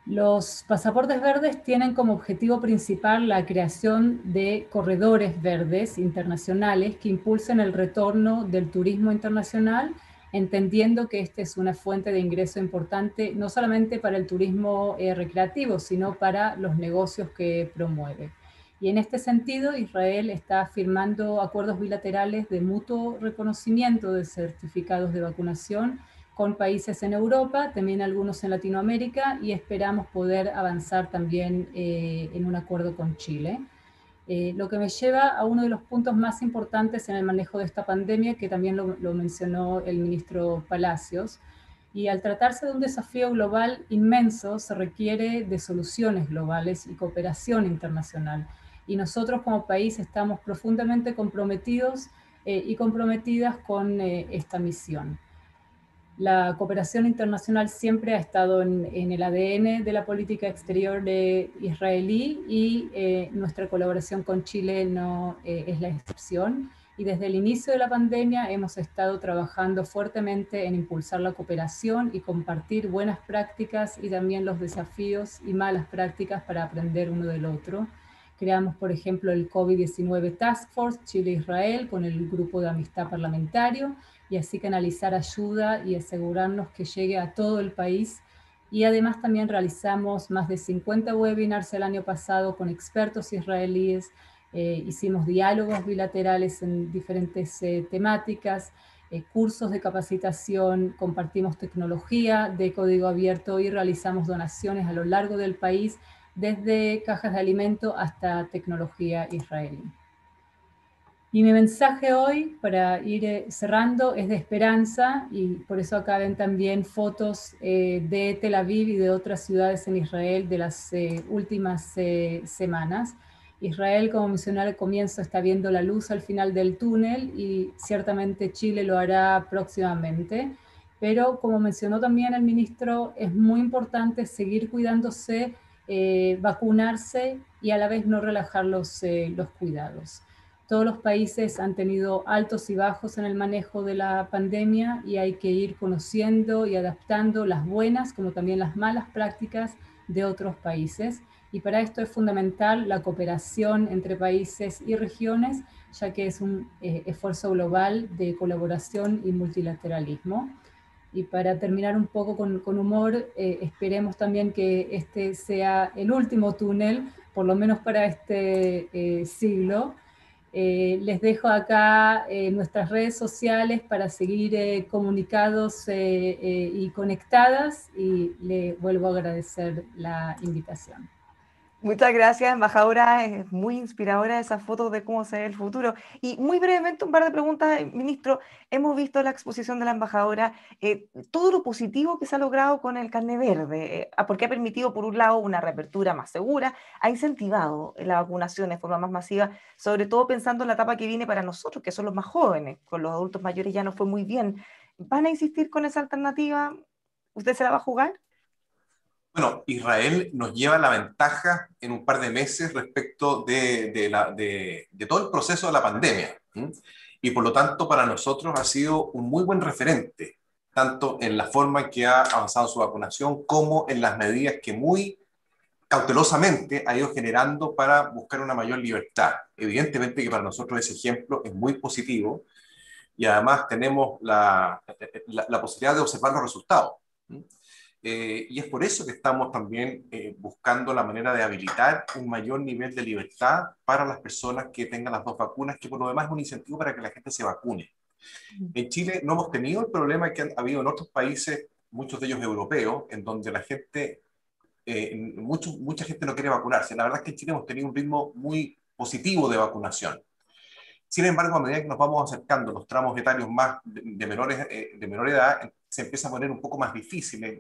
D: Los pasaportes verdes tienen como objetivo principal la creación de corredores verdes internacionales que impulsen el retorno del turismo internacional, entendiendo que esta es una fuente de ingreso importante no solamente para el turismo recreativo, sino para los negocios que promueve. Y en este sentido, Israel está firmando acuerdos bilaterales de mutuo reconocimiento de certificados de vacunación con países en Europa, también algunos en Latinoamérica, y esperamos poder avanzar también en un acuerdo con Chile. Lo que me lleva a uno de los puntos más importantes en el manejo de esta pandemia, que también lo mencionó el ministro Palacios, Y al tratarse de un desafío global inmenso, se requiere de soluciones globales y cooperación internacional. Y nosotros como país estamos profundamente comprometidos y comprometidas con esta misión. La cooperación internacional siempre ha estado en el ADN de la política exterior israelí y nuestra colaboración con Chile no es la excepción. Y desde el inicio de la pandemia hemos estado trabajando fuertemente en impulsar la cooperación y compartir buenas prácticas y también los desafíos y malas prácticas para aprender uno del otro. Creamos, por ejemplo, el COVID-19 Task Force Chile-Israel con el grupo de amistad parlamentario, y así canalizar ayuda y asegurarnos que llegue a todo el país. Y además también realizamos más de 50 webinars el año pasado con expertos israelíes, hicimos diálogos bilaterales en diferentes temáticas, cursos de capacitación, compartimos tecnología de código abierto y realizamos donaciones a lo largo del país, desde cajas de alimento hasta tecnología israelí. Y mi mensaje hoy, para ir cerrando, es de esperanza, y por eso acá ven también fotos de Tel Aviv y de otras ciudades en Israel de las últimas semanas. Israel, como mencioné al comienzo, está viendo la luz al final del túnel y ciertamente Chile lo hará próximamente. Pero como mencionó también el ministro, es muy importante seguir cuidándose, vacunarse y a la vez no relajar los cuidados. Todos los países han tenido altos y bajos en el manejo de la pandemia y hay que ir conociendo y adaptando las buenas como también las malas prácticas de otros países. Y para esto es fundamental la cooperación entre países y regiones, ya que es un esfuerzo global de colaboración y multilateralismo. Y para terminar un poco con humor, esperemos también que este sea el último túnel, por lo menos para este siglo. Les dejo acá nuestras redes sociales para seguir comunicados y conectadas, y le vuelvo a agradecer la invitación.
A: Muchas gracias, embajadora. Es muy inspiradora esa foto de cómo se ve el futuro. Y muy brevemente, un par de preguntas, ministro. Hemos visto la exposición de la embajadora, todo lo positivo que se ha logrado con el carné verde, porque ha permitido, por un lado, una reapertura más segura, ha incentivado la vacunación de forma más masiva, sobre todo pensando en la etapa que viene para nosotros, que son los más jóvenes. Con los adultos mayores ya no fue muy bien. ¿Van a insistir con esa alternativa? ¿Usted se la va a jugar?
C: Bueno, Israel nos lleva la ventaja en un par de meses respecto de todo el proceso de la pandemia. ¿Mm? Y por lo tanto, para nosotros ha sido un muy buen referente, tanto en la forma en que ha avanzado su vacunación como en las medidas que muy cautelosamente ha ido generando para buscar una mayor libertad. Evidentemente que para nosotros ese ejemplo es muy positivo y además tenemos la posibilidad de observar los resultados. ¿Mm? Y es por eso que estamos también buscando la manera de habilitar un mayor nivel de libertad para las personas que tengan las dos vacunas, que por lo demás es un incentivo para que la gente se vacune. En Chile no hemos tenido el problema que ha habido en otros países, muchos de ellos europeos, en donde la gente, mucha gente no quiere vacunarse. La verdad es que en Chile hemos tenido un ritmo muy positivo de vacunación. Sin embargo, a medida que nos vamos acercando los tramos etarios más de menor edad, se empieza a poner un poco más difícil,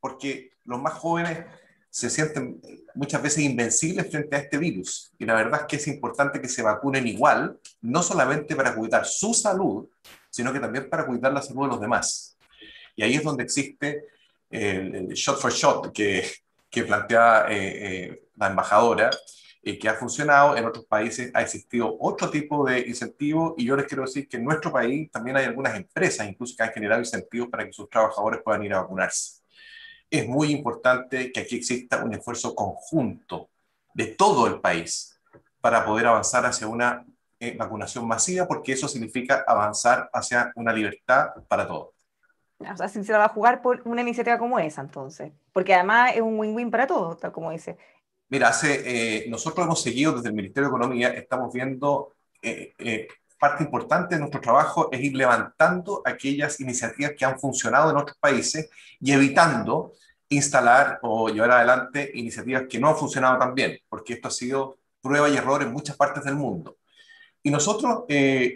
C: porque los más jóvenes se sienten muchas veces invencibles frente a este virus. Y la verdad es que es importante que se vacunen igual, no solamente para cuidar su salud, sino que también para cuidar la salud de los demás. Y ahí es donde existe el shot for shot que plantea la embajadora, que ha funcionado. En otros países ha existido otro tipo de incentivo, y yo les quiero decir que en nuestro país también hay algunas empresas incluso que han generado incentivos para que sus trabajadores puedan ir a vacunarse. Es muy importante que aquí exista un esfuerzo conjunto de todo el país para poder avanzar hacia una vacunación masiva, porque eso significa avanzar hacia una libertad para todos.
A: O sea, si se la va a jugar por una iniciativa como esa, entonces. Porque además es un win-win para todos, tal como dice.
C: Mira, nosotros hemos seguido desde el Ministerio de Economía, estamos viendo parte importante de nuestro trabajo es ir levantando aquellas iniciativas que han funcionado en otros países y evitando instalar o llevar adelante iniciativas que no han funcionado tan bien, porque esto ha sido prueba y error en muchas partes del mundo. Y nosotros,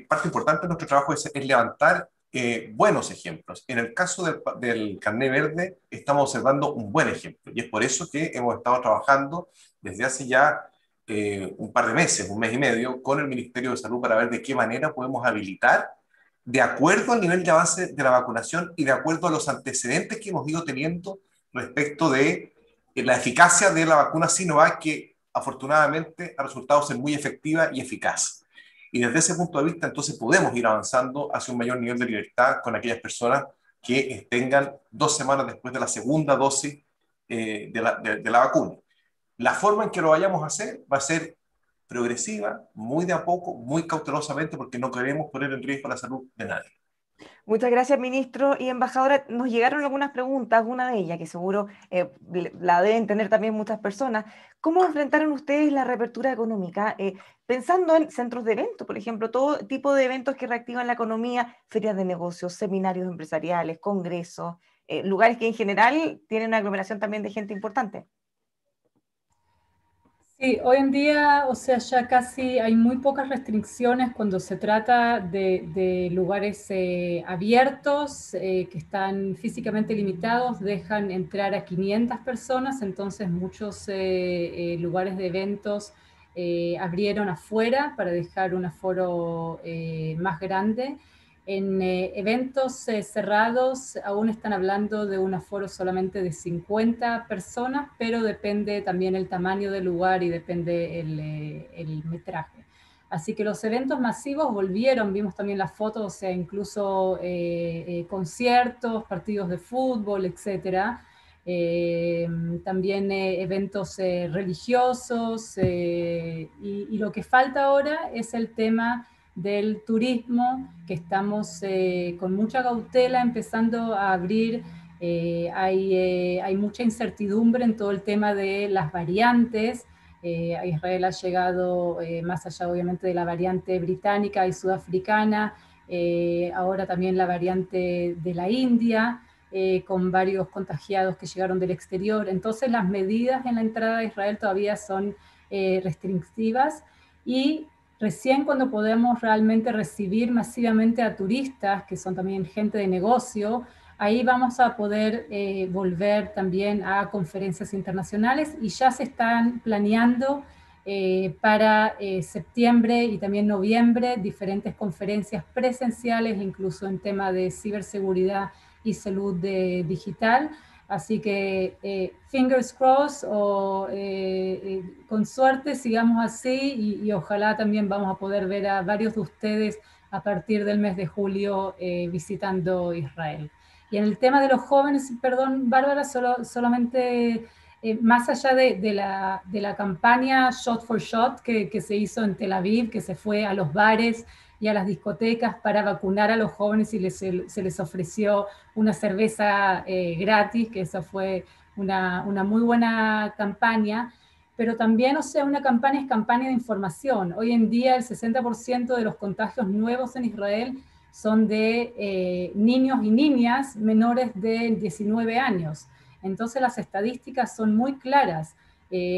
C: parte importante de nuestro trabajo es levantar buenos ejemplos. En el caso del carné verde, estamos observando un buen ejemplo, y es por eso que hemos estado trabajando desde hace ya un par de meses, un mes y medio, con el Ministerio de Salud para ver de qué manera podemos habilitar, de acuerdo al nivel de avance de la vacunación y de acuerdo a los antecedentes que hemos ido teniendo respecto de la eficacia de la vacuna Sinovac, que afortunadamente ha resultado ser muy efectiva y eficaz. Y desde ese punto de vista, entonces podemos ir avanzando hacia un mayor nivel de libertad con aquellas personas que tengan 2 semanas después de la segunda dosis de la vacuna. La forma en que lo vayamos a hacer va a ser progresiva, muy de a poco, muy cautelosamente, porque no queremos poner en riesgo la salud de nadie.
A: Muchas gracias, ministro y embajadora. Nos llegaron algunas preguntas, una de ellas que seguro la deben tener también muchas personas. ¿Cómo enfrentaron ustedes la reapertura económica? Pensando en centros de eventos, por ejemplo, todo tipo de eventos que reactivan la economía, ferias de negocios, seminarios empresariales, congresos, lugares que en general tienen una aglomeración también de gente importante.
D: Sí, hoy en día, o sea, ya casi hay muy pocas restricciones cuando se trata de lugares abiertos que están físicamente limitados, dejan entrar a 500 personas, entonces muchos lugares de eventos abrieron afuera para dejar un aforo más grande. En eventos cerrados aún están hablando de un aforo solamente de 50 personas, pero depende también el tamaño del lugar y depende el metraje. Así que los eventos masivos volvieron, vimos también las fotos, o sea, incluso conciertos, partidos de fútbol, etcétera. También eventos religiosos y lo que falta ahora es el tema del turismo, que estamos con mucha cautela empezando a abrir. Hay mucha incertidumbre en todo el tema de las variantes. A Israel ha llegado, más allá obviamente de la variante británica y sudafricana, ahora también la variante de la India, con varios contagiados que llegaron del exterior. Entonces las medidas en la entrada a Israel todavía son restrictivas y recién cuando podemos realmente recibir masivamente a turistas, que son también gente de negocio, ahí vamos a poder volver también a conferencias internacionales y ya se están planeando para septiembre y también noviembre diferentes conferencias presenciales, incluso en tema de ciberseguridad y salud digital. Así que fingers crossed o con suerte sigamos así y ojalá también vamos a poder ver a varios de ustedes a partir del mes de julio visitando Israel. Y en el tema de los jóvenes, perdón, Bárbara, solamente más allá de la campaña Shot for Shot que se hizo en Tel Aviv, que se fue a los bares y a las discotecas para vacunar a los jóvenes y se les ofreció una cerveza gratis, que eso fue una muy buena campaña, pero también, o sea, una campaña es campaña de información. Hoy en día el 60% de los contagios nuevos en Israel son de niños y niñas menores de 19 años. Entonces las estadísticas son muy claras.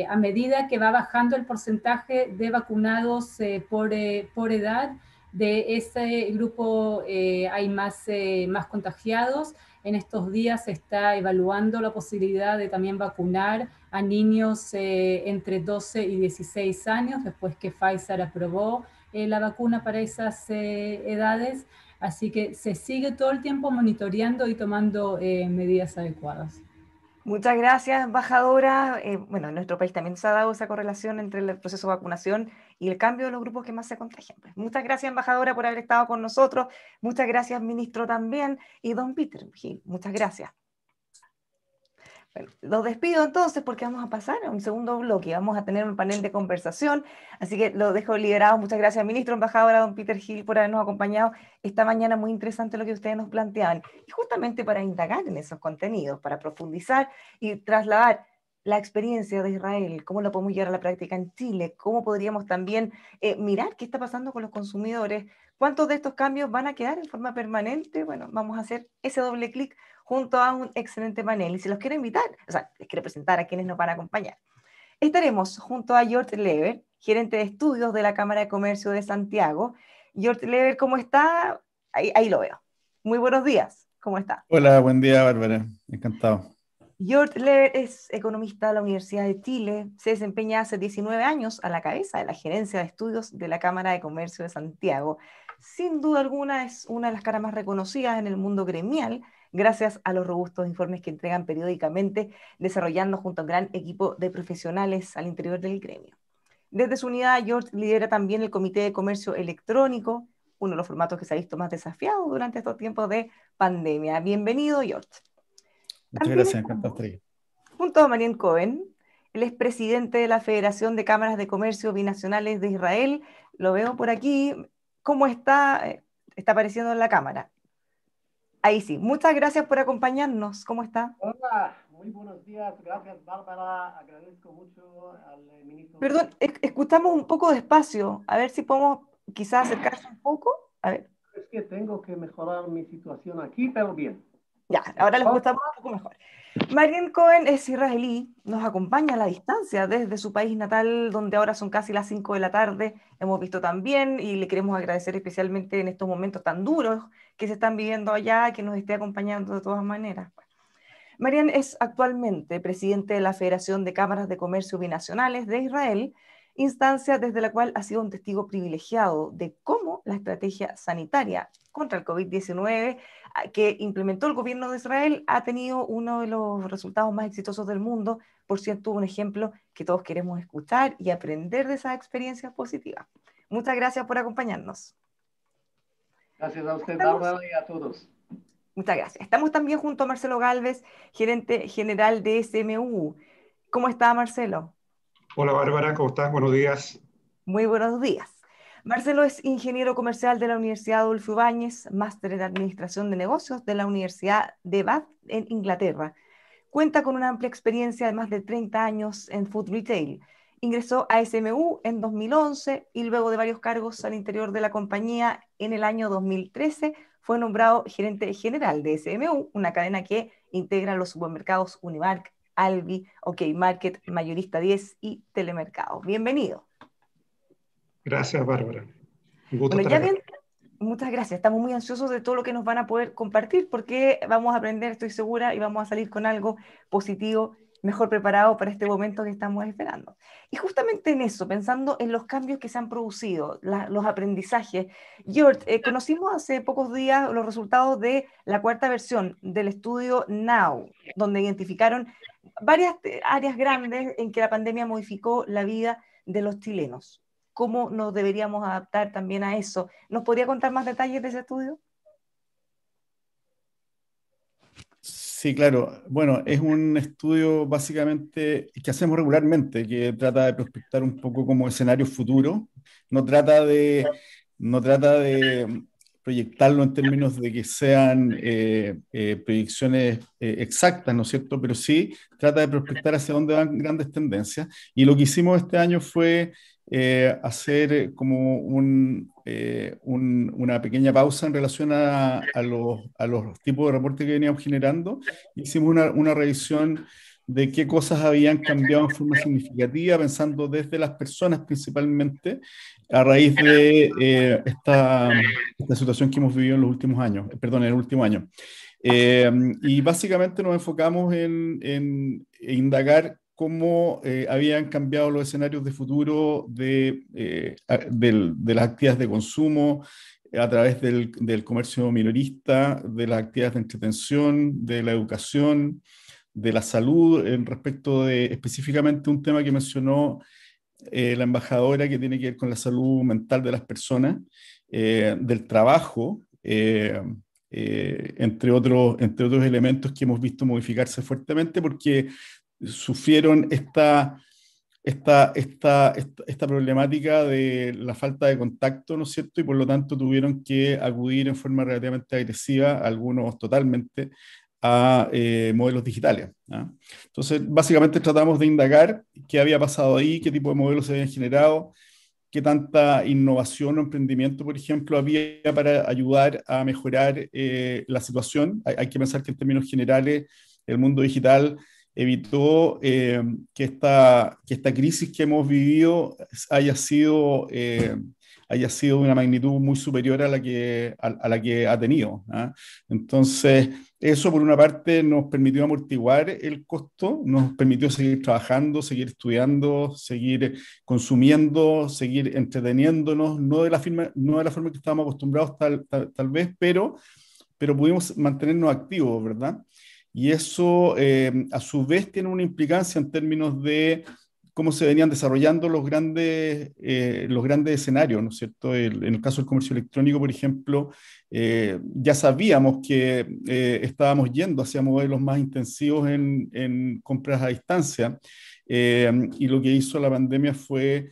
D: A medida que va bajando el porcentaje de vacunados por edad, de ese grupo hay más contagiados. En estos días se está evaluando la posibilidad de también vacunar a niños entre 12 y 16 años, después que Pfizer aprobó la vacuna para esas edades. Así que se sigue todo el tiempo monitoreando y tomando medidas adecuadas.
A: Muchas gracias, embajadora. Bueno, en nuestro país también se ha dado esa correlación entre el proceso de vacunación y el cambio de los grupos que más se contagian. Pues muchas gracias, embajadora, por haber estado con nosotros. Muchas gracias, ministro, también. Y don Peter Gil, muchas gracias. Bueno, los despido entonces porque vamos a pasar a un segundo bloque. Vamos a tener un panel de conversación, así que lo dejo liberado. Muchas gracias, ministro, embajadora, don Peter Gil, por habernos acompañado esta mañana. Muy interesante lo que ustedes nos planteaban. Y justamente para indagar en esos contenidos, para profundizar y trasladar la experiencia de Israel, cómo lo podemos llevar a la práctica en Chile, cómo podríamos también mirar qué está pasando con los consumidores, cuántos de estos cambios van a quedar en forma permanente. Bueno, vamos a hacer ese doble clic junto a un excelente panel. Y si los quiero invitar, o sea, les quiero presentar a quienes nos van a acompañar. Estaremos junto a Jort Lever, gerente de estudios de la Cámara de Comercio de Santiago. Jort Lever, ¿cómo está? Ahí lo veo. Muy buenos días, ¿cómo está?
E: Hola, buen día, Bárbara. Encantado.
A: Jort Lever es economista de la Universidad de Chile, se desempeña hace 19 años a la cabeza de la Gerencia de Estudios de la Cámara de Comercio de Santiago. Sin duda alguna es una de las caras más reconocidas en el mundo gremial, gracias a los robustos informes que entregan periódicamente, desarrollando junto a un gran equipo de profesionales al interior del gremio. Desde su unidad, Jort lidera también el Comité de Comercio Electrónico, uno de los formatos que se ha visto más desafiado durante estos tiempos de pandemia. Bienvenido, Jort.
E: Muchas
A: También
E: gracias, encantado
A: estamos
E: de estar aquí.
A: junto a Marian Cohen, él es presidente de la Federación de Cámaras de Comercio Binacionales de Israel. Lo veo por aquí. ¿Cómo está? Está apareciendo en la cámara. Ahí sí. Muchas gracias por acompañarnos. ¿Cómo está?
F: Hola, muy buenos días. Gracias, Bárbara. Agradezco mucho al ministro.
A: Perdón, escuchamos un poco despacio. A ver si podemos quizás acercarse un poco. A ver.
F: Es que tengo que mejorar mi situación aquí, pero bien.
A: Ya, ahora lo escuchamos un poco mejor. Marian Cohen es israelí, nos acompaña a la distancia desde su país natal, donde ahora son casi las 5 de la tarde. Hemos visto también y le queremos agradecer especialmente en estos momentos tan duros que se están viviendo allá, que nos esté acompañando de todas maneras. Marian es actualmente presidente de la Federación de Cámaras de Comercio Binacionales de Israel, instancia desde la cual ha sido un testigo privilegiado de cómo la estrategia sanitaria contra el COVID-19 que implementó el gobierno de Israel ha tenido uno de los resultados más exitosos del mundo. Por cierto, un ejemplo que todos queremos escuchar y aprender de esas experiencias positivas. Muchas gracias por acompañarnos.
F: Gracias a usted, Bárbara, y a todos.
A: Muchas gracias. Estamos también junto a Marcelo Gálvez, gerente general de SMU. ¿Cómo está, Marcelo?
G: Hola Bárbara, ¿cómo estás? Buenos días.
A: Muy buenos días. Marcelo es ingeniero comercial de la Universidad Adolfo Ibáñez, máster en Administración de Negocios de la Universidad de Bath en Inglaterra. Cuenta con una amplia experiencia de más de 30 años en food retail. Ingresó a SMU en 2011 y luego de varios cargos al interior de la compañía en el año 2013 fue nombrado gerente general de SMU, una cadena que integra los supermercados Unimark, Albi, OK Market, Mayorista 10 y Telemercado. Bienvenido.
G: Gracias Bárbara. Un gusto
A: Bueno,
G: estar
A: ya
G: acá.
A: bien, muchas gracias. Estamos muy ansiosos de todo lo que nos van a poder compartir porque vamos a aprender, estoy segura, y vamos a salir con algo positivo, mejor preparado para este momento que estamos esperando. Y justamente en eso, pensando en los cambios que se han producido, los aprendizajes, George, conocimos hace pocos días los resultados de la cuarta versión del estudio Now, donde identificaron varias áreas grandes en que la pandemia modificó la vida de los chilenos. ¿Cómo nos deberíamos adaptar también a eso? ¿Nos podría contar más detalles de ese estudio?
E: Sí, claro. Bueno, es un estudio básicamente que hacemos regularmente, que trata de prospectar un poco como escenario futuro. No trata de, no trata de proyectarlo en términos de que sean proyecciones exactas, ¿no es cierto? Pero sí trata de prospectar hacia dónde van grandes tendencias. Y lo que hicimos este año fue hacer como una pequeña pausa en relación a los tipos de reportes que veníamos generando. Hicimos una revisión de qué cosas habían cambiado en forma significativa, pensando desde las personas principalmente, a raíz de esta situación que hemos vivido en los últimos años, perdón, en el último año. Y básicamente nos enfocamos en indagar cómo habían cambiado los escenarios de futuro de las actividades de consumo a través del comercio minorista, de las actividades de entretención, de la educación, de la salud, en respecto de específicamente un tema que mencionó la embajadora, que tiene que ver con la salud mental de las personas, del trabajo, entre otros elementos que hemos visto modificarse fuertemente porque sufrieron esta problemática de la falta de contacto, ¿no es cierto? Y por lo tanto tuvieron que acudir en forma relativamente agresiva, algunos totalmente, a modelos digitales, ¿no? Entonces, básicamente tratamos de indagar qué había pasado ahí, qué tipo de modelos se habían generado, qué tanta innovación o emprendimiento, por ejemplo, había para ayudar a mejorar la situación. Hay que pensar que en términos generales el mundo digital evitó que esta crisis que hemos vivido haya sido de una magnitud muy superior a la que ha tenido. ¿Ah? Entonces, eso por una parte nos permitió amortiguar el costo, nos permitió seguir trabajando, seguir estudiando, seguir consumiendo, seguir entreteniéndonos, no de la forma que estábamos acostumbrados tal vez, pero pudimos mantenernos activos, ¿verdad? Y eso a su vez tiene una implicancia en términos de cómo se venían desarrollando los grandes escenarios, ¿no es cierto? En el caso del comercio electrónico, por ejemplo, ya sabíamos que estábamos yendo hacia modelos más intensivos en compras a distancia, y lo que hizo la pandemia fue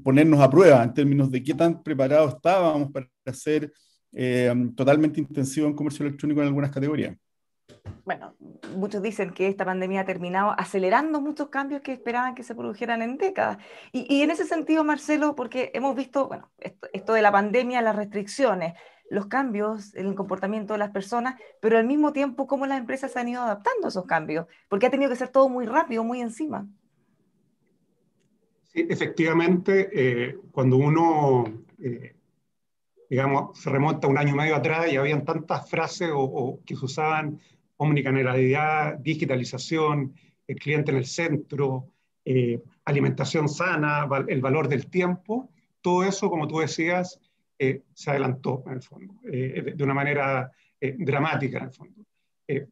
E: ponernos a prueba en términos de qué tan preparados estábamos para ser totalmente intensivos en comercio electrónico en algunas categorías.
A: Bueno, muchos dicen que esta pandemia ha terminado acelerando muchos cambios que esperaban que se produjeran en décadas. Y en ese sentido, Marcelo, porque hemos visto, bueno, esto de la pandemia, las restricciones, los cambios en el comportamiento de las personas, pero al mismo tiempo cómo las empresas se han ido adaptando a esos cambios, porque ha tenido que ser todo muy rápido, muy encima.
G: Sí, efectivamente, cuando uno, digamos, se remonta un año y medio atrás y habían tantas frases o que se usaban: omnicanalidad, digitalización, el cliente en el centro, alimentación sana, el valor del tiempo, todo eso, como tú decías, se adelantó en el fondo, de una manera dramática en el fondo.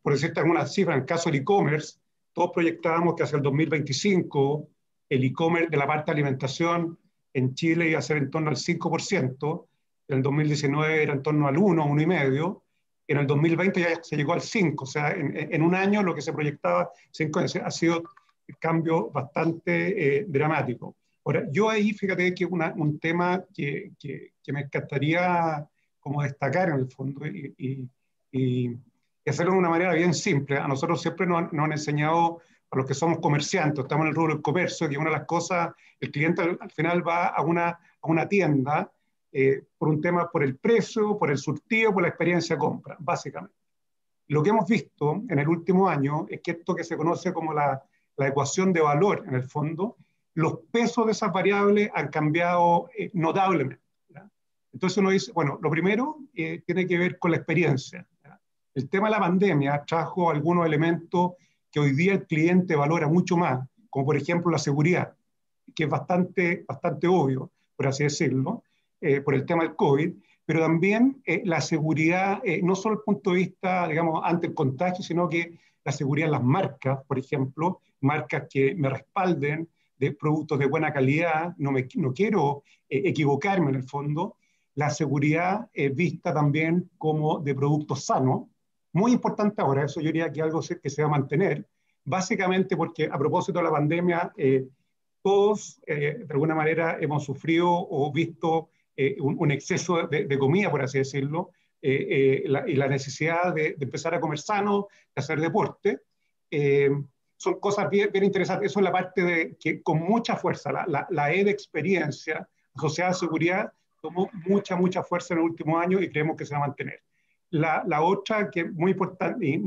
G: Por decirte algunas cifras, en el caso del e-commerce, todos proyectábamos que hacia el 2025 el e-commerce de la parte de alimentación en Chile iba a ser en torno al 5%, en el 2019 era en torno al 1, 1,5%, en el 2020 ya se llegó al 5%, o sea, en un año lo que se proyectaba 5 años, ha sido un cambio bastante dramático. Ahora, yo ahí, fíjate que un tema que me encantaría como destacar en el fondo y hacerlo de una manera bien simple. A nosotros siempre nos han enseñado, a los que somos comerciantes, estamos en el rubro del comercio, que una de las cosas, el cliente al final va a una tienda por un tema, por el precio, por el surtido, por la experiencia de compra, básicamente. Lo que hemos visto en el último año es que esto que se conoce como la ecuación de valor, en el fondo, los pesos de esas variables han cambiado notablemente. ¿Ya? Entonces uno dice, bueno, lo primero tiene que ver con la experiencia. ¿Ya? El tema de la pandemia trajo algunos elementos que hoy día el cliente valora mucho más, como por ejemplo la seguridad, que es bastante obvio, por así decirlo, por el tema del COVID, pero también la seguridad, no solo desde el punto de vista, digamos, ante el contagio, sino que la seguridad en las marcas, por ejemplo, marcas que me respalden de productos de buena calidad, no quiero equivocarme en el fondo, la seguridad vista también como de productos sanos, muy importante ahora, eso yo diría que algo que se va a mantener, básicamente porque a propósito de la pandemia, todos de alguna manera hemos sufrido o visto un exceso de comida, por así decirlo, y la necesidad de empezar a comer sano, de hacer deporte. Son cosas bien interesantes. Eso es la parte de que con mucha fuerza, la E de experiencia asociada a seguridad tomó mucha fuerza en el último año y creemos que se va a mantener. La otra que es muy importante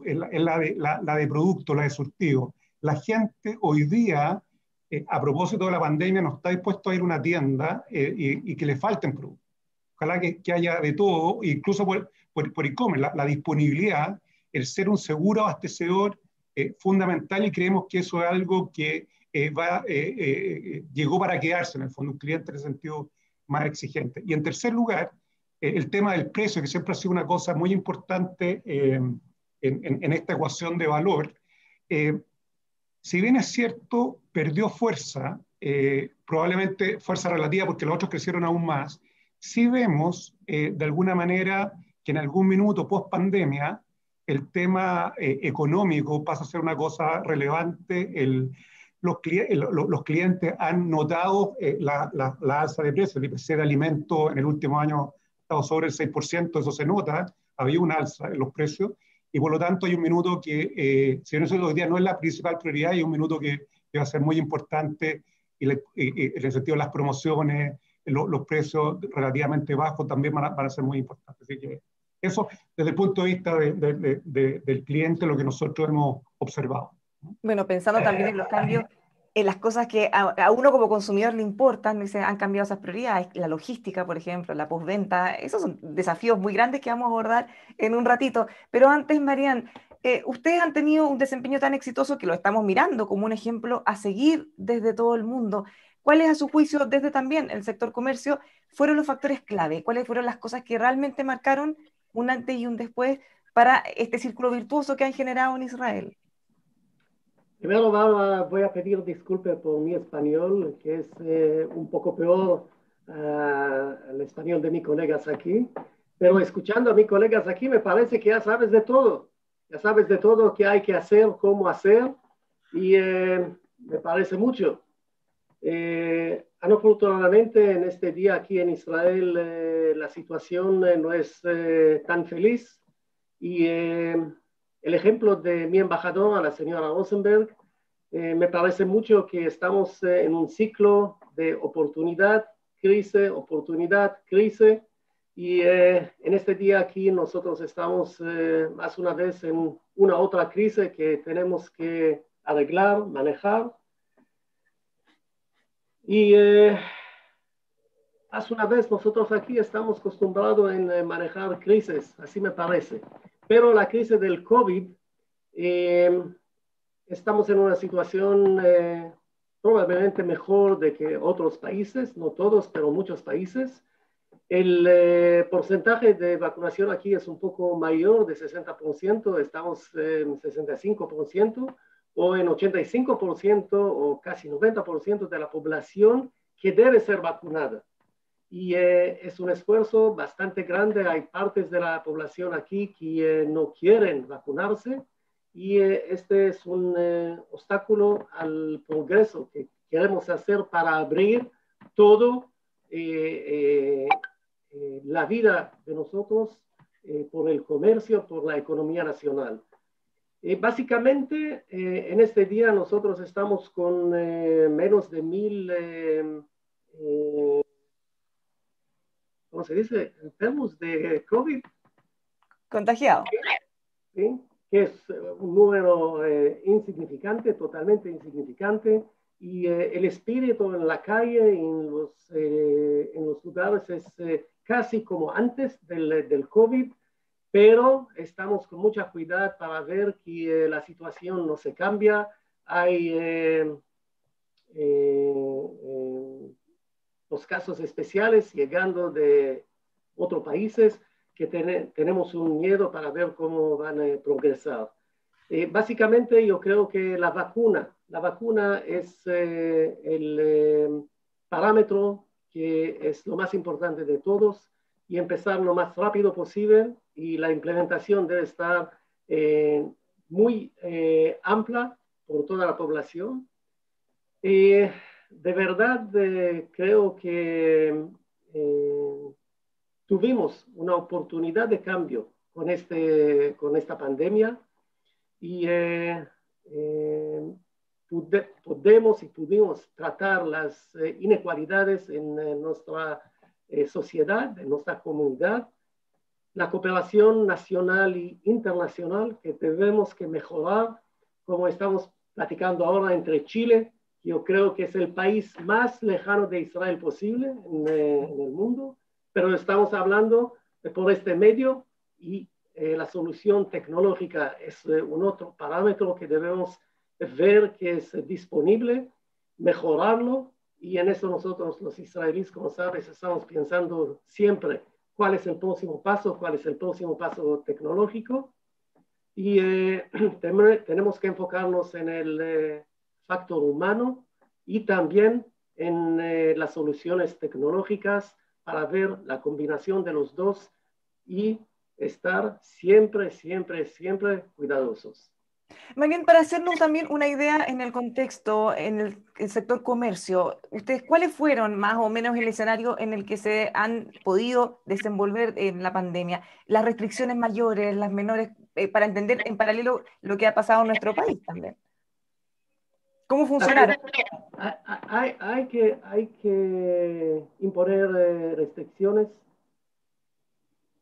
G: es la de producto, la de surtido. La gente hoy día, a propósito de la pandemia, no está dispuesto a ir a una tienda y que le falten productos. Ojalá que haya de todo, incluso por e-commerce, la disponibilidad, el ser un seguro abastecedor fundamental, y creemos que eso es algo que llegó para quedarse en el fondo, un cliente en el sentido más exigente. Y en tercer lugar, el tema del precio, que siempre ha sido una cosa muy importante en esta ecuación de valor. Si bien es cierto, perdió fuerza, probablemente fuerza relativa porque los otros crecieron aún más, sí vemos de alguna manera que en algún minuto post pandemia el tema económico pasa a ser una cosa relevante. Los clientes han notado la alza de precios. El IPC de alimentos en el último año ha estado sobre el 6%, eso se nota, había una alza en los precios, y por lo tanto hay un minuto que, si bien eso hoy día no es la principal prioridad, hay un minuto que va a ser muy importante, y en el sentido de las promociones, los precios relativamente bajos también van a ser muy importantes. Así que eso, desde el punto de vista del cliente, lo que nosotros hemos observado.
A: Bueno, pensando también en los cambios las cosas que a uno como consumidor le importan, se han cambiado esas prioridades, la logística, por ejemplo, la postventa, esos son desafíos muy grandes que vamos a abordar en un ratito. Pero antes, Marian, ustedes han tenido un desempeño tan exitoso que lo estamos mirando como un ejemplo a seguir desde todo el mundo. ¿Cuáles, a su juicio, desde también el sector comercio, fueron los factores clave? ¿Cuáles fueron las cosas que realmente marcaron un antes y un después para este círculo virtuoso que han generado en Israel?
F: Primero, voy a pedir disculpas por mi español, que es un poco peor el español de mis colegas aquí, pero escuchando a mis colegas aquí me parece que ya sabes de todo qué hay que hacer, cómo hacer, y me parece mucho. Afortunadamente, en este día aquí en Israel, la situación no es tan feliz, y el ejemplo de mi embajadora, la señora Rosenberg, me parece mucho que estamos en un ciclo de oportunidad, crisis, y en este día aquí nosotros estamos más una vez en una otra crisis que tenemos que arreglar, manejar, y más una vez nosotros aquí estamos acostumbrados en manejar crisis, así me parece. Pero la crisis del COVID, estamos en una situación probablemente mejor de que otros países, no todos, pero muchos países. El porcentaje de vacunación aquí es un poco mayor, de 60%, estamos en 65% o en 85% o casi 90% de la población que debe ser vacunada. Y es un esfuerzo bastante grande. Hay partes de la población aquí que no quieren vacunarse, y este es un obstáculo al progreso que queremos hacer para abrir todo la vida de nosotros por el comercio, por la economía nacional. Básicamente, en este día nosotros estamos con menos de 1,000 ¿cómo se dice? Enfermos de COVID.
A: Contagiado.
F: ¿Sí? Que es un número insignificante, totalmente insignificante, y el espíritu en la calle, en los lugares, es casi como antes del COVID, pero estamos con mucha cuidado para ver que la situación no se cambia. Hay los casos especiales llegando de otros países que tenemos un miedo para ver cómo van a progresar. Básicamente yo creo que la vacuna es el parámetro que es lo más importante de todos, y empezar lo más rápido posible, y la implementación debe estar muy amplia por toda la población. De verdad creo que tuvimos una oportunidad de cambio con esta pandemia, y podemos y pudimos tratar las inequalidades en nuestra sociedad, en nuestra comunidad, la cooperación nacional y internacional que tenemos que mejorar, como estamos platicando ahora entre Chile. Yo creo que es el país más lejano de Israel posible en el mundo, pero estamos hablando por este medio, y la solución tecnológica es un otro parámetro que debemos ver que es disponible, mejorarlo, y en eso nosotros los israelíes, como sabes, estamos pensando siempre cuál es el próximo paso tecnológico, y tenemos que enfocarnos en el factor humano y también en las soluciones tecnológicas para ver la combinación de los dos y estar siempre cuidadosos.
A: Marian, para hacernos también una idea en el contexto, en el sector comercio, ¿ustedes cuáles fueron más o menos el escenario en el que se han podido desenvolver en la pandemia? Las restricciones mayores, las menores, para entender en paralelo lo que ha pasado en nuestro país también. ¿Cómo funcionaron?
F: Hay que imponer restricciones.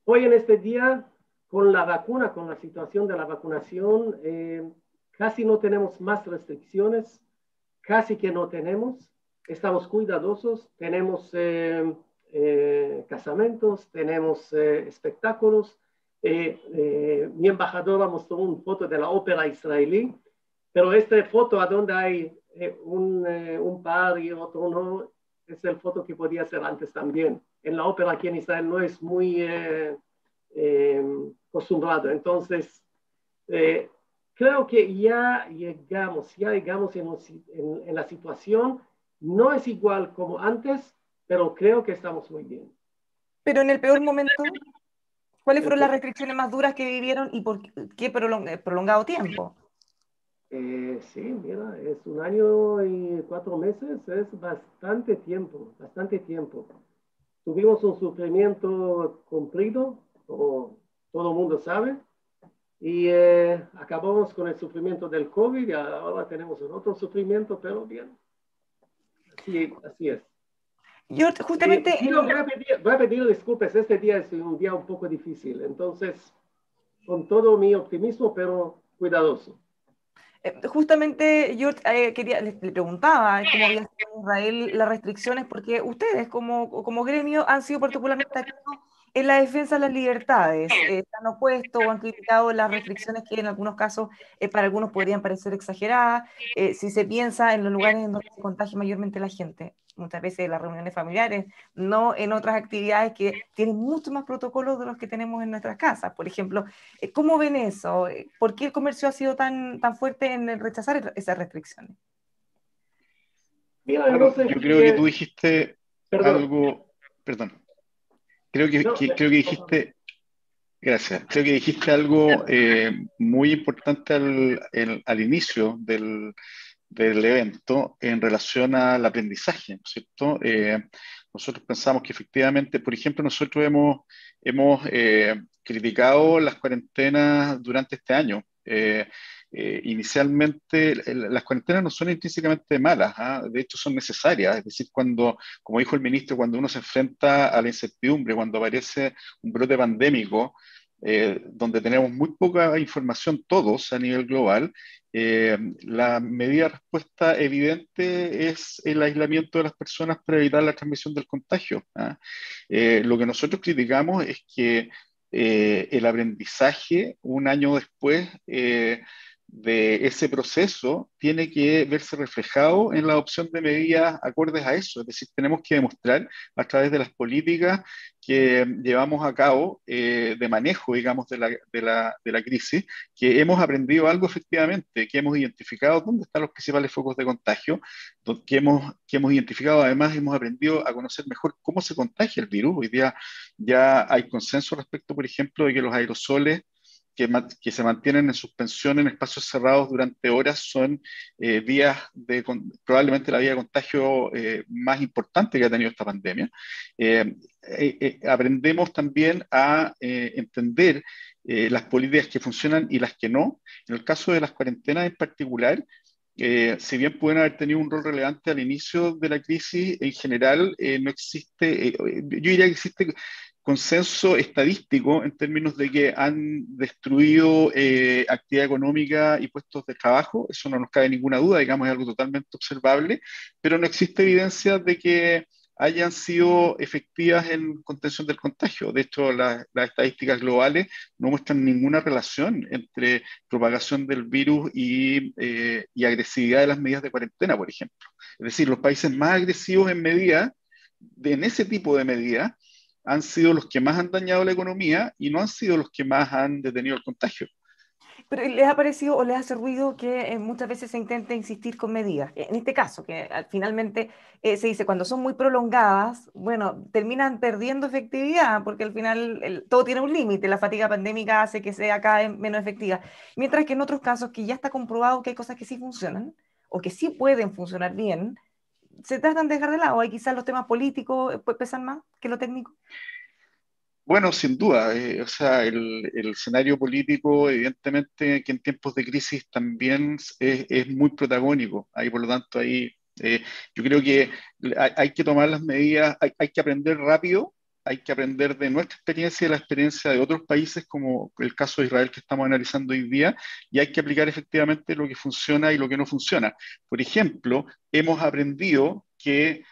F: Hoy en este día, con la vacuna, con la situación de la vacunación, casi no tenemos más restricciones. casi que no tenemos. Estamos cuidadosos, tenemos casamentos, tenemos espectáculos. Mi embajadora mostró una foto de la ópera israelí, pero esta foto a donde hay un par y otro no, es el foto que podía ser antes también. En la ópera aquí en Israel no es muy acostumbrado. Entonces, creo que ya llegamos en la situación. No es igual como antes, pero creo que estamos muy bien.
A: Pero en el peor momento, ¿cuáles fueron las restricciones más duras que vivieron y por qué prolongado tiempo?
F: Sí, mira, es 1 año y 4 meses, es bastante tiempo, bastante tiempo. Tuvimos un sufrimiento cumplido, como todo el mundo sabe, y acabamos con el sufrimiento del COVID y ahora tenemos otro sufrimiento, pero bien. Así es.
A: Yo justamente...
F: Voy a pedir disculpas, este día es un día un poco difícil, entonces, con todo mi optimismo, pero cuidadoso.
A: Justamente yo le preguntaba cómo había sido en Israel las restricciones, porque ustedes como gremio han sido particularmente activos en la defensa de las libertades. Han opuesto o han criticado las restricciones que en algunos casos para algunos podrían parecer exageradas, si se piensa en los lugares en donde se contagia mayormente la gente, muchas veces en las reuniones familiares, no en otras actividades que tienen mucho más protocolos de los que tenemos en nuestras casas. Por ejemplo, ¿cómo ven eso? ¿Por qué el comercio ha sido tan fuerte en el rechazar esas restricciones?
F: Mira,
H: Bueno, yo creo que tú dijiste algo, perdón, creo que dijiste, gracias, creo que dijiste algo muy importante al inicio del evento en relación al aprendizaje, ¿no es cierto? Nosotros pensamos que efectivamente, por ejemplo, nosotros hemos criticado las cuarentenas durante este año. Inicialmente, las cuarentenas no son intrínsecamente malas, ¿ah? De hecho son necesarias, es decir, como dijo el ministro, cuando uno se enfrenta a la incertidumbre, cuando aparece un brote pandémico, donde tenemos muy poca información todos a nivel global, la medida de respuesta evidente es el aislamiento de las personas para evitar la transmisión del contagio, ¿ah? Lo que nosotros criticamos es que el aprendizaje un año después de ese proceso tiene que verse reflejado en la adopción de medidas acordes a eso. Es decir, tenemos que demostrar a través de las políticas que llevamos a cabo de manejo, digamos, de la crisis, que hemos aprendido algo efectivamente, que hemos identificado dónde están los principales focos de contagio, que hemos identificado, además, hemos aprendido a conocer mejor cómo se contagia el virus. Hoy día ya hay consenso respecto, por ejemplo, de que los aerosoles que se mantienen en suspensión en espacios cerrados durante horas son probablemente la vía de contagio más importante que ha tenido esta pandemia. Aprendemos también a entender las políticas que funcionan y las que no. En el caso de las cuarentenas en particular, si bien pueden haber tenido un rol relevante al inicio de la crisis, en general no existe, yo diría que existe consenso estadístico en términos de que han destruido actividad económica y puestos de trabajo. Eso no nos cabe ninguna duda, digamos, es algo totalmente observable, pero no existe evidencia de que hayan sido efectivas en contención del contagio. De hecho, las estadísticas globales no muestran ninguna relación entre propagación del virus y agresividad de las medidas de cuarentena, por ejemplo. Es decir, los países más agresivos en ese tipo de medidas han sido los que más han dañado la economía y no han sido los que más han detenido el contagio.
A: ¿Pero les ha parecido o les hace ruido que muchas veces se intenta insistir con medidas? En este caso, que finalmente se dice cuando son muy prolongadas, bueno, terminan perdiendo efectividad porque al final todo tiene un límite, la fatiga pandémica hace que sea cada vez menos efectiva, mientras que en otros casos que ya está comprobado que hay cosas que sí funcionan o que sí pueden funcionar bien, se tratan de dejar de lado. Hay quizás los temas políticos pesan más que lo técnico.
H: Bueno, sin duda, o sea, el escenario político, evidentemente, que en tiempos de crisis también es muy protagónico. Ahí, por lo tanto, ahí yo creo que hay que tomar las medidas, hay que aprender rápido hay que aprender de nuestra experiencia y de la experiencia de otros países, como el caso de Israel que estamos analizando hoy día, y hay que aplicar efectivamente lo que funciona y lo que no funciona. Por ejemplo, hemos aprendido que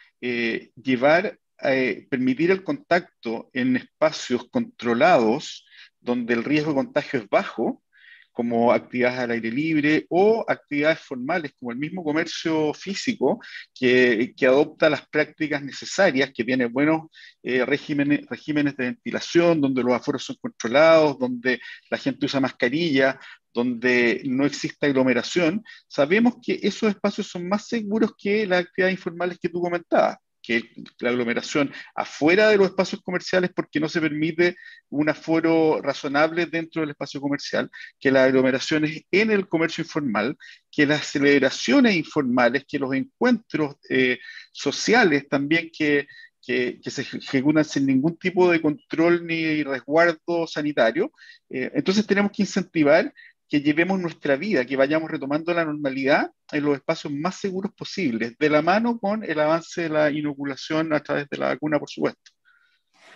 H: permitir el contacto en espacios controlados, donde el riesgo de contagio es bajo, como actividades al aire libre o actividades formales, como el mismo comercio físico, que adopta las prácticas necesarias, que tiene buenos regímenes de ventilación, donde los aforos son controlados, donde la gente usa mascarilla, donde no existe aglomeración. Sabemos que esos espacios son más seguros que las actividades informales que tú comentabas, que la aglomeración afuera de los espacios comerciales, porque no se permite un aforo razonable dentro del espacio comercial, que las aglomeraciones en el comercio informal, que las celebraciones informales, que los encuentros sociales también que se ejecutan sin ningún tipo de control ni resguardo sanitario. Entonces tenemos que incentivar que llevemos nuestra vida, que vayamos retomando la normalidad en los espacios más seguros posibles, de la mano con el avance de la inoculación a través de la vacuna, por supuesto.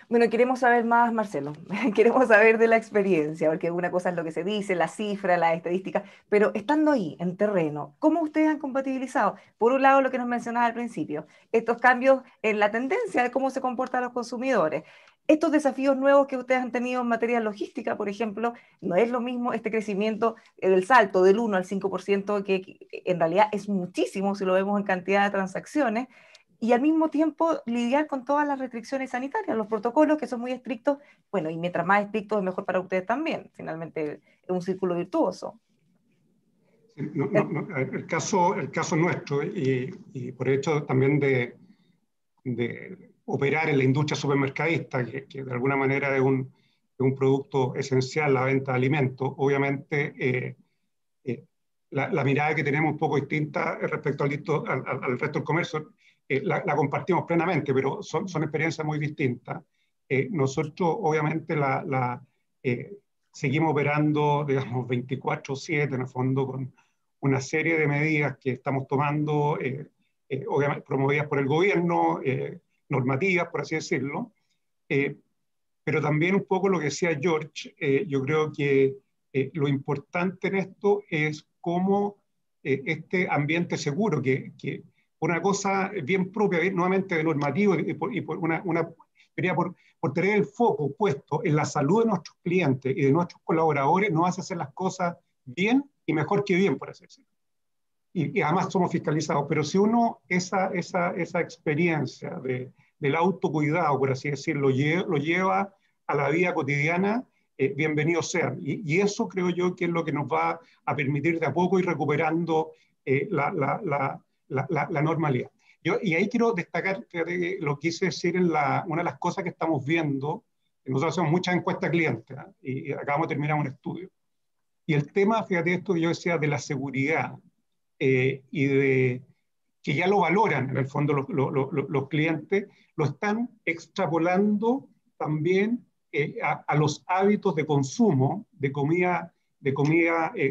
A: Bueno, queremos saber más, Marcelo. Queremos saber de la experiencia, porque una cosa es lo que se dice, la cifra, la estadística, pero estando ahí, en terreno, ¿cómo ustedes han compatibilizado? Por un lado, lo que nos mencionaba al principio, estos cambios en la tendencia de cómo se comportan los consumidores. Estos desafíos nuevos que ustedes han tenido en materia logística, por ejemplo, no es lo mismo este crecimiento del salto del 1 al 5%, que en realidad es muchísimo si lo vemos en cantidad de transacciones, y al mismo tiempo lidiar con todas las restricciones sanitarias, los protocolos que son muy estrictos, bueno, y mientras más estrictos es mejor para ustedes también, finalmente es un círculo virtuoso.
G: El caso nuestro, y por hecho también de operar en la industria supermercadista, que de alguna manera es un producto esencial, la venta de alimentos, obviamente la mirada que tenemos un poco distinta respecto al resto del comercio, la compartimos plenamente, pero son experiencias muy distintas. Nosotros obviamente seguimos operando, digamos, 24/7, en el fondo, con una serie de medidas que estamos tomando, obviamente promovidas por el gobierno, normativas, por así decirlo, pero también un poco lo que decía George. Yo creo que lo importante en esto es cómo este ambiente seguro, que una cosa bien propia, nuevamente de normativo, y por tener el foco puesto en la salud de nuestros clientes y de nuestros colaboradores, nos hace hacer las cosas bien y mejor que bien, por así decirlo. Y además somos fiscalizados, pero si uno esa experiencia del autocuidado, por así decirlo, lo lleva a la vida cotidiana, bienvenidos sean. Y eso creo yo que es lo que nos va a permitir de a poco ir recuperando la normalidad. Y ahí quiero destacar, fíjate, lo que quise decir en una de las cosas que estamos viendo. Nosotros hacemos muchas encuestas a clientes, y acabamos de terminar un estudio. Y el tema, fíjate, esto que yo decía de la seguridad, y de que ya lo valoran en el fondo los clientes, lo están extrapolando también a los hábitos de consumo de comida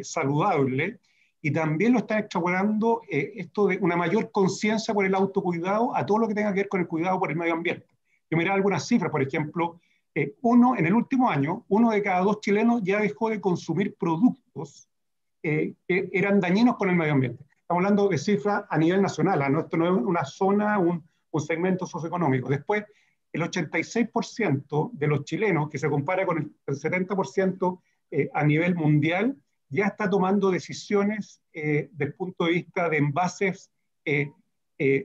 G: saludable, y también lo están extrapolando esto de una mayor conciencia por el autocuidado a todo lo que tenga que ver con el cuidado por el medio ambiente. Yo miraba algunas cifras, por ejemplo, en el último año, 1 de cada 2 chilenos ya dejó de consumir productos que eran dañinos con el medio ambiente. Estamos hablando de cifras a nivel nacional, ¿no? Esto no es una zona, un segmento socioeconómico. Después, el 86% de los chilenos, que se compara con el 70% a nivel mundial, ya está tomando decisiones desde el punto de vista de envases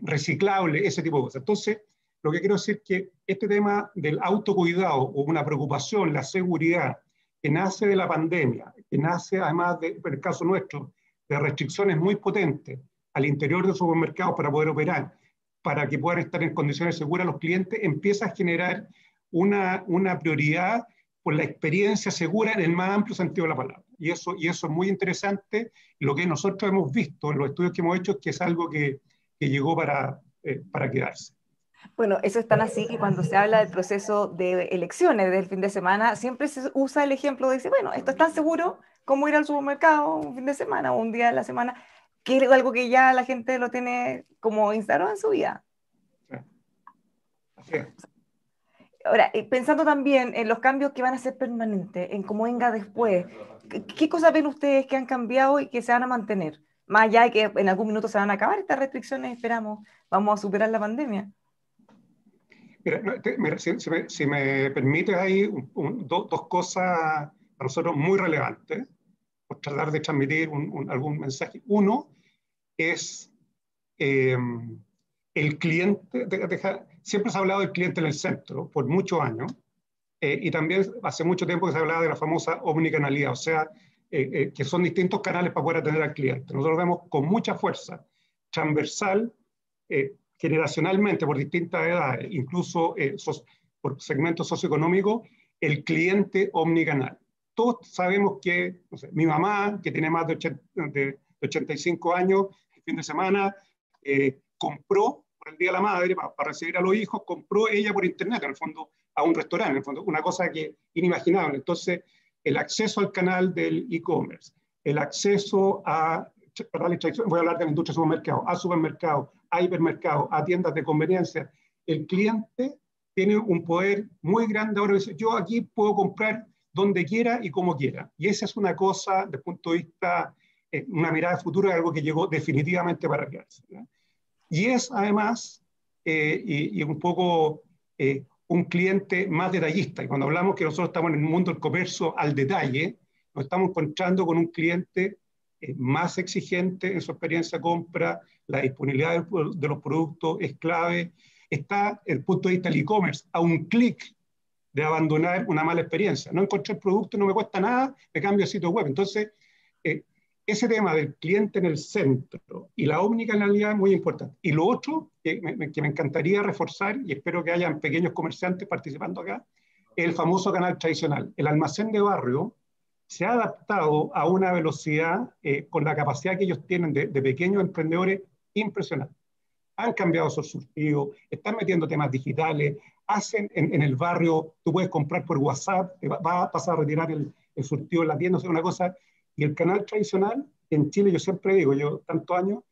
G: reciclables, ese tipo de cosas. Entonces, lo que quiero decir es que este tema del autocuidado, o una preocupación, la seguridad, que nace de la pandemia, que nace además, en el caso nuestro, de restricciones muy potentes al interior de los supermercados para poder operar, para que puedan estar en condiciones seguras los clientes, empieza a generar una prioridad por la experiencia segura en el más amplio sentido de la palabra. Y eso es muy interesante. Lo que nosotros hemos visto en los estudios que hemos hecho es que es algo que llegó para quedarse.
A: Bueno, eso es tan así que cuando se habla del proceso de elecciones del fin de semana, siempre se usa el ejemplo de decir, bueno, esto es tan seguro como ir al supermercado un fin de semana o un día de la semana, que es algo que ya la gente lo tiene como instalado en su vida.
G: Sí. Así es.
A: Ahora, pensando también en los cambios que van a ser permanentes, en cómo venga después, ¿qué cosas ven ustedes que han cambiado y que se van a mantener? Más allá de que en algún minuto se van a acabar estas restricciones, esperamos, vamos a superar la pandemia.
G: Mira, si me permites ahí dos cosas para nosotros muy relevantes, por tratar de transmitir algún mensaje. Uno es el cliente, siempre se ha hablado del cliente en el centro por muchos años, y también hace mucho tiempo que se hablaba de la famosa omnicanalidad, o sea, que son distintos canales para poder atender al cliente. Nosotros vemos con mucha fuerza, transversal, generacionalmente, por distintas edades, incluso por segmentos socioeconómicos, el cliente omnicanal. Todos sabemos que, no sé, mi mamá, que tiene más de 85 años, el fin de semana, compró por el Día de la Madre, para recibir a los hijos, compró ella por internet, en el fondo, a un restaurante, en el fondo, una cosa que inimaginable. Entonces, el acceso al canal del e-commerce, el acceso a, voy a hablar de la industria de supermercados, a supermercados, a hipermercados, a tiendas de conveniencia, el cliente tiene un poder muy grande ahora. Yo aquí puedo comprar donde quiera y como quiera. Y esa es una cosa, desde el punto de vista, una mirada de futuro, algo que llegó definitivamente para quedarse, ¿no? Y es además, y un poco un cliente más detallista. Y cuando hablamos que nosotros estamos en el mundo del comercio al detalle, nos estamos encontrando con un cliente más exigente en su experiencia de compra, la disponibilidad de los productos es clave. Está el punto de vista del e-commerce a un clic de abandonar una mala experiencia. No encontré el producto, no me cuesta nada, me cambio de sitio web. Entonces, ese tema del cliente en el centro y la omnicanalidad es muy importante. Y lo otro que me encantaría reforzar, y espero que hayan pequeños comerciantes participando acá, es el famoso canal tradicional. El almacén de barrio se ha adaptado a una velocidad con la capacidad que ellos tienen de pequeños emprendedores impresionante. Han cambiado su surtido, están metiendo temas digitales, hacen en el barrio, tú puedes comprar por WhatsApp, te va a pasar a retirar el surtido en la tienda, o sea, una cosa. Y el canal tradicional, en Chile, yo siempre digo, yo tantos años,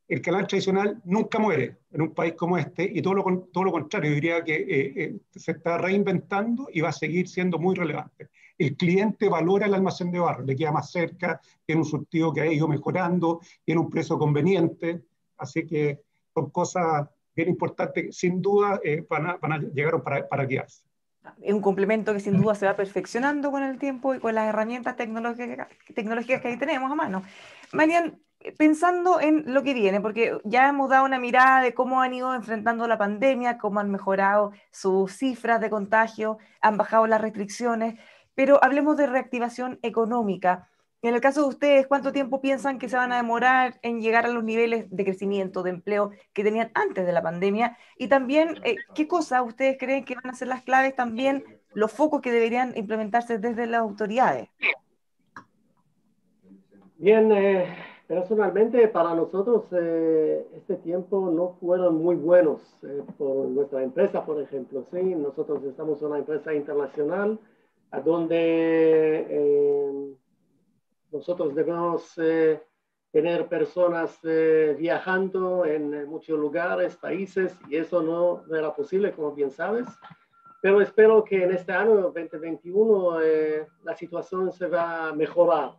G: el canal tradicional nunca muere en un país como este, y todo lo contrario, yo diría que se está reinventando y va a seguir siendo muy relevante. El cliente valora el almacén de barrio, le queda más cerca, tiene un surtido que ha ido mejorando, tiene un precio conveniente, así que son cosas bien importantes, sin duda van a llegar para quedarse.
A: Es un complemento que sin duda se va perfeccionando con el tiempo y con las herramientas tecnológicas que ahí tenemos a mano. Marian, pensando en lo que viene, porque ya hemos dado una mirada de cómo han ido enfrentando la pandemia, cómo han mejorado sus cifras de contagio, han bajado las restricciones, pero hablemos de reactivación económica. En el caso de ustedes, ¿cuánto tiempo piensan que se van a demorar en llegar a los niveles de crecimiento, de empleo que tenían antes de la pandemia? Y también, ¿qué cosas ustedes creen que van a ser las claves también, los focos que deberían implementarse desde las autoridades?
F: Bien, personalmente para nosotros este tiempo no fueron muy buenos por nuestra empresa, por ejemplo. ¿Sí? Nosotros estamos en una empresa internacional a donde nosotros debemos tener personas viajando en muchos lugares, países, y eso no era posible, como bien sabes. Pero espero que en este año 2021 la situación se va a mejorar.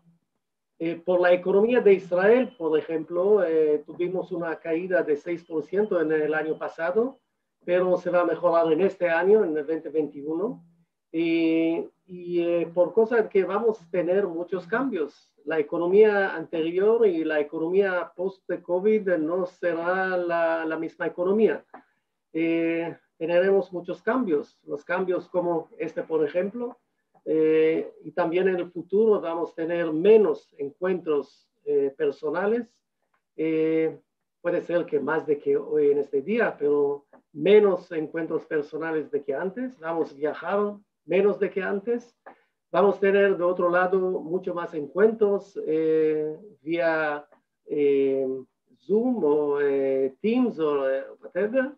F: Por la economía de Israel, por ejemplo, tuvimos una caída de 6% en el año pasado, pero se va a mejorar en este año, en el 2021. Y por cosas que vamos a tener muchos cambios. La economía anterior y la economía post-COVID no será la misma economía. Tendremos muchos cambios, los cambios como este, por ejemplo, y también en el futuro vamos a tener menos encuentros personales. Puede ser que más de que hoy en este día, pero menos encuentros personales de que antes. Vamos a viajar menos de que antes. Vamos a tener de otro lado mucho más encuentros vía Zoom o Teams o whatever.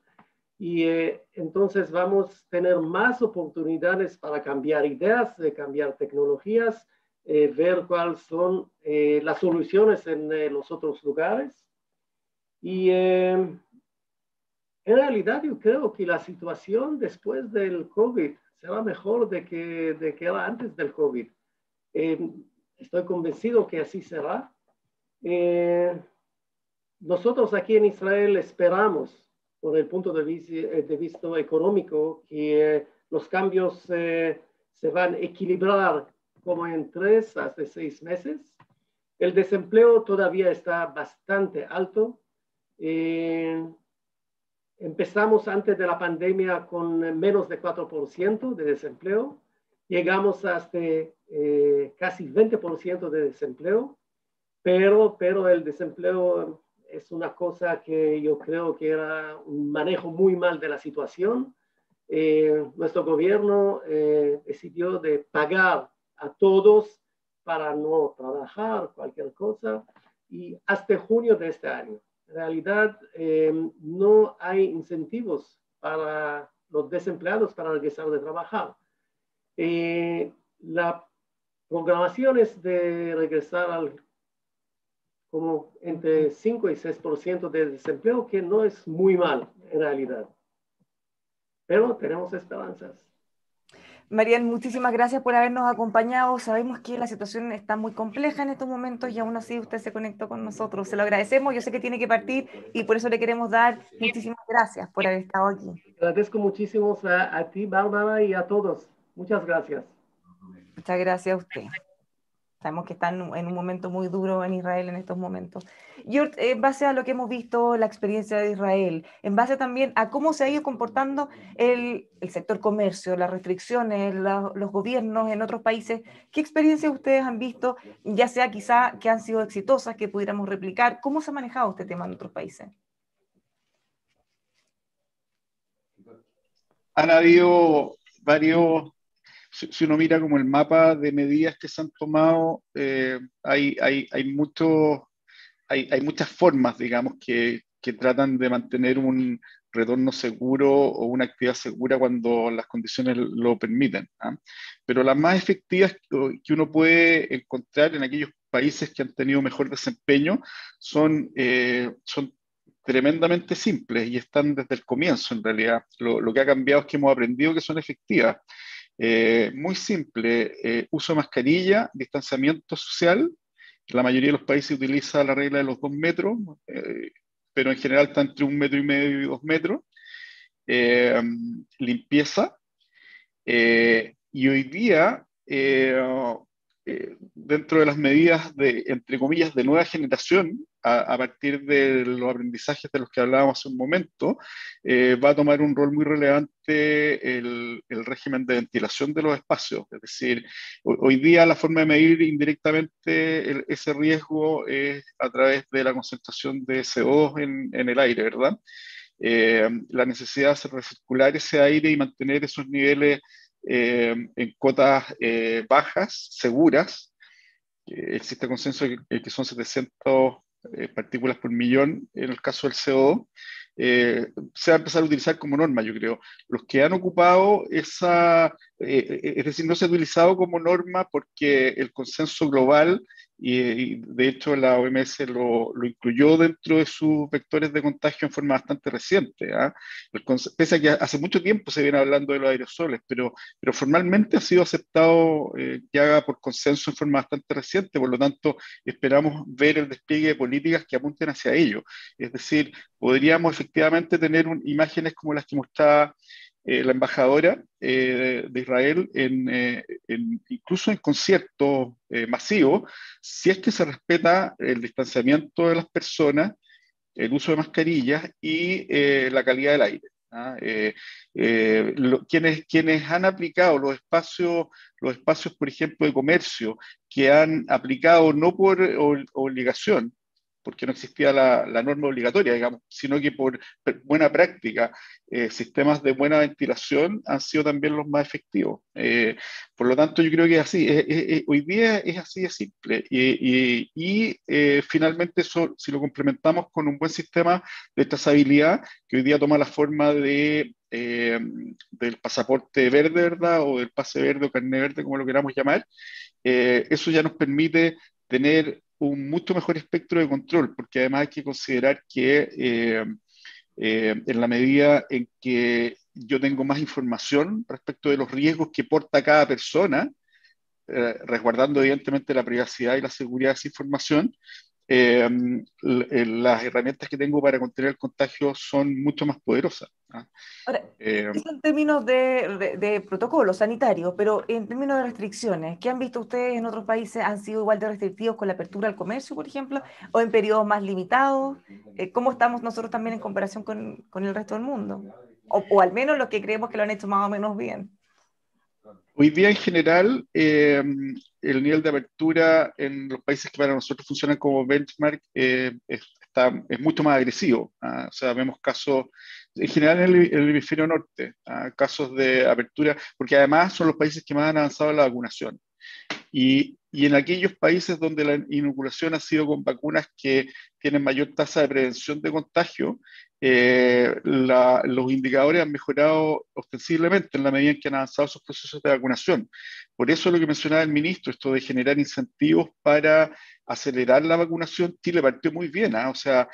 F: Y entonces vamos a tener más oportunidades para cambiar ideas, cambiar tecnologías, ver cuáles son las soluciones en los otros lugares. Y En realidad yo creo que la situación después del COVID será mejor de que era antes del COVID. Estoy convencido que así será. Nosotros aquí en Israel esperamos, por el punto de vista económico, que los cambios se van a equilibrar como en 3 hasta 6 meses. El desempleo todavía está bastante alto. Empezamos antes de la pandemia con menos de 4% de desempleo. Llegamos hasta casi 20% de desempleo, pero el desempleo es una cosa que yo creo que era un manejo muy mal de la situación. Nuestro gobierno decidió de pagar a todos para no trabajar, cualquier cosa, y hasta junio de este año. En realidad, no hay incentivos para los desempleados para regresar de trabajar. La programación es de regresar al como entre 5 y 6% de desempleo, que no es muy mal en realidad. Pero tenemos esperanzas.
A: Mariel, muchísimas gracias por habernos acompañado. Sabemos que la situación está muy compleja en estos momentos y aún así usted se conectó con nosotros. Se lo agradecemos. Yo sé que tiene que partir y por eso le queremos dar muchísimas gracias por haber estado aquí.
F: Agradezco muchísimo a ti, Bárbara, y a todos. Muchas gracias.
A: Muchas gracias a usted. Sabemos que están en un momento muy duro en Israel en estos momentos. Y en base a lo que hemos visto, la experiencia de Israel, en base también a cómo se ha ido comportando el sector comercio, las restricciones, los gobiernos en otros países, ¿qué experiencias ustedes han visto, ya sea quizá que han sido exitosas, que pudiéramos replicar? ¿Cómo se ha manejado este tema en otros países?
H: Han habido varios, si uno mira como el mapa de medidas que se han tomado, hay muchas formas, digamos, que tratan de mantener un retorno seguro o una actividad segura cuando las condiciones lo permiten, ¿ah? Pero las más efectivas que uno puede encontrar en aquellos países que han tenido mejor desempeño son tremendamente simples y están desde el comienzo en realidad. Lo que ha cambiado es que hemos aprendido que son efectivas. Muy simple, uso de mascarilla, distanciamiento social. La mayoría de los países utiliza la regla de los 2 metros, pero en general está entre 1,5 metros y 2 metros. Limpieza. Y hoy día, dentro de las medidas de, entre comillas, de nueva generación, a partir de los aprendizajes de los que hablábamos hace un momento, va a tomar un rol muy relevante el régimen de ventilación de los espacios. Es decir, hoy día la forma de medir indirectamente ese riesgo es a través de la concentración de CO2 en el aire, ¿verdad? La necesidad de hacer recircular ese aire y mantener esos niveles en cotas bajas, seguras. Existe consenso de que son 700 partículas por millón en el caso del CO2. Se va a empezar a utilizar como norma, yo creo. Los que han ocupado esa, es decir, no se ha utilizado como norma porque el consenso global, y de hecho la OMS lo incluyó dentro de sus vectores de contagio en forma bastante reciente, ¿ah? Pese a que hace mucho tiempo se viene hablando de los aerosoles, pero formalmente ha sido aceptado ya por consenso en forma bastante reciente, por lo tanto esperamos ver el despliegue de políticas que apunten hacia ello. Es decir, podríamos efectivamente tener imágenes como las que mostraba la embajadora de Israel, incluso en conciertos masivos, si es que se respeta el distanciamiento de las personas, el uso de mascarillas y la calidad del aire, ¿ah? Quienes han aplicado los espacios, por ejemplo, de comercio, que han aplicado no por obligación, porque no existía la norma obligatoria, digamos, sino que por buena práctica, sistemas de buena ventilación han sido también los más efectivos. Por lo tanto, yo creo que es así, hoy día es así de simple. Y finalmente eso, si lo complementamos con un buen sistema de trazabilidad, que hoy día toma la forma del pasaporte verde, ¿verdad? O del pase verde o carnet verde, como lo queramos llamar, eso ya nos permite tener un mucho mejor espectro de control, porque además hay que considerar que en la medida en que yo tengo más información respecto de los riesgos que porta cada persona, resguardando evidentemente la privacidad y la seguridad de esa información, las herramientas que tengo para contener el contagio son mucho más poderosas.
A: Ahora, eso en términos de protocolos sanitarios, pero en términos de restricciones, ¿qué han visto ustedes en otros países? ¿Han sido igual de restrictivos con la apertura al comercio, por ejemplo, o en periodos más limitados? ¿Cómo estamos nosotros también en comparación con el resto del mundo? O al menos los que creemos que lo han hecho más o menos bien.
H: Hoy día, en general, el nivel de apertura en los países que para nosotros funcionan como benchmark es mucho más agresivo. O sea, vemos casos, en general en el hemisferio norte, casos de apertura, porque además son los países que más han avanzado en la vacunación. Y en aquellos países donde la inoculación ha sido con vacunas que tienen mayor tasa de prevención de contagio, los indicadores han mejorado ostensiblemente en la medida en que han avanzado esos procesos de vacunación. Por eso lo que mencionaba el ministro, esto de generar incentivos para acelerar la vacunación, Chile partió muy bien, o sea,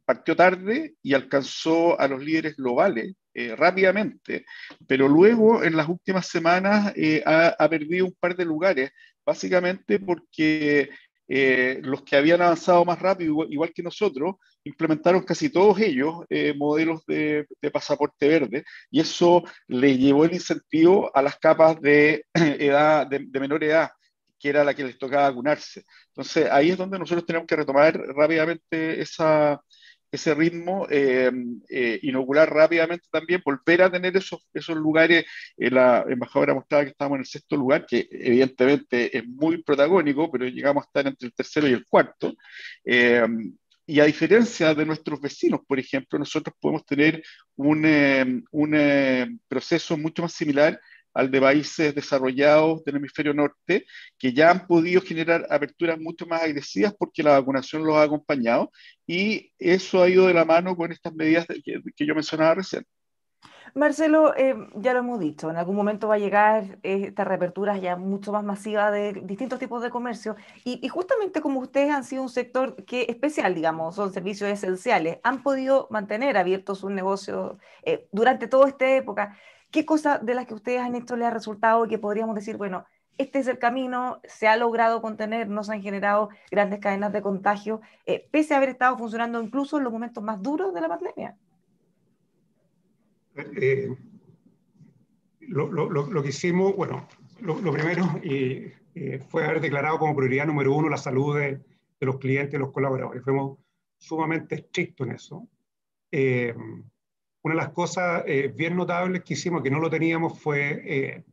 H: partió tarde y alcanzó a los líderes globales rápidamente, pero luego en las últimas semanas ha perdido un par de lugares, básicamente porque los que habían avanzado más rápido, igual que nosotros, implementaron casi todos ellos modelos de pasaporte verde, y eso le llevó el incentivo a las capas de edad, de menor edad, que era la que les tocaba vacunarse. Entonces ahí es donde nosotros tenemos que retomar rápidamente ese ritmo, inocular rápidamente también, volver a tener esos lugares. La embajadora mostraba que estábamos en el 6.º lugar, que evidentemente es muy protagónico, pero llegamos a estar entre el 3.º y el 4.º. Y a diferencia de nuestros vecinos, por ejemplo, nosotros podemos tener un proceso mucho más similar al de países desarrollados del hemisferio norte, que ya han podido generar aperturas mucho más agresivas porque la vacunación los ha acompañado, y eso ha ido de la mano con estas medidas que yo mencionaba recién.
A: Marcelo, ya lo hemos dicho, en algún momento va a llegar esta reapertura ya mucho más masiva de distintos tipos de comercio y justamente como ustedes han sido un sector que especial, digamos, son servicios esenciales, han podido mantener abiertos sus negocios durante toda esta época. ¿Qué cosas de las que ustedes han hecho les ha resultado y que podríamos decir, bueno, este es el camino, se ha logrado contener, no se han generado grandes cadenas de contagio, pese a haber estado funcionando incluso en los momentos más duros de la pandemia?
G: Lo que hicimos, bueno, lo primero fue haber declarado como prioridad número 1 la salud de los clientes y los colaboradores. Fuimos sumamente estrictos en eso. Una de las cosas bien notables que hicimos, que no lo teníamos, fue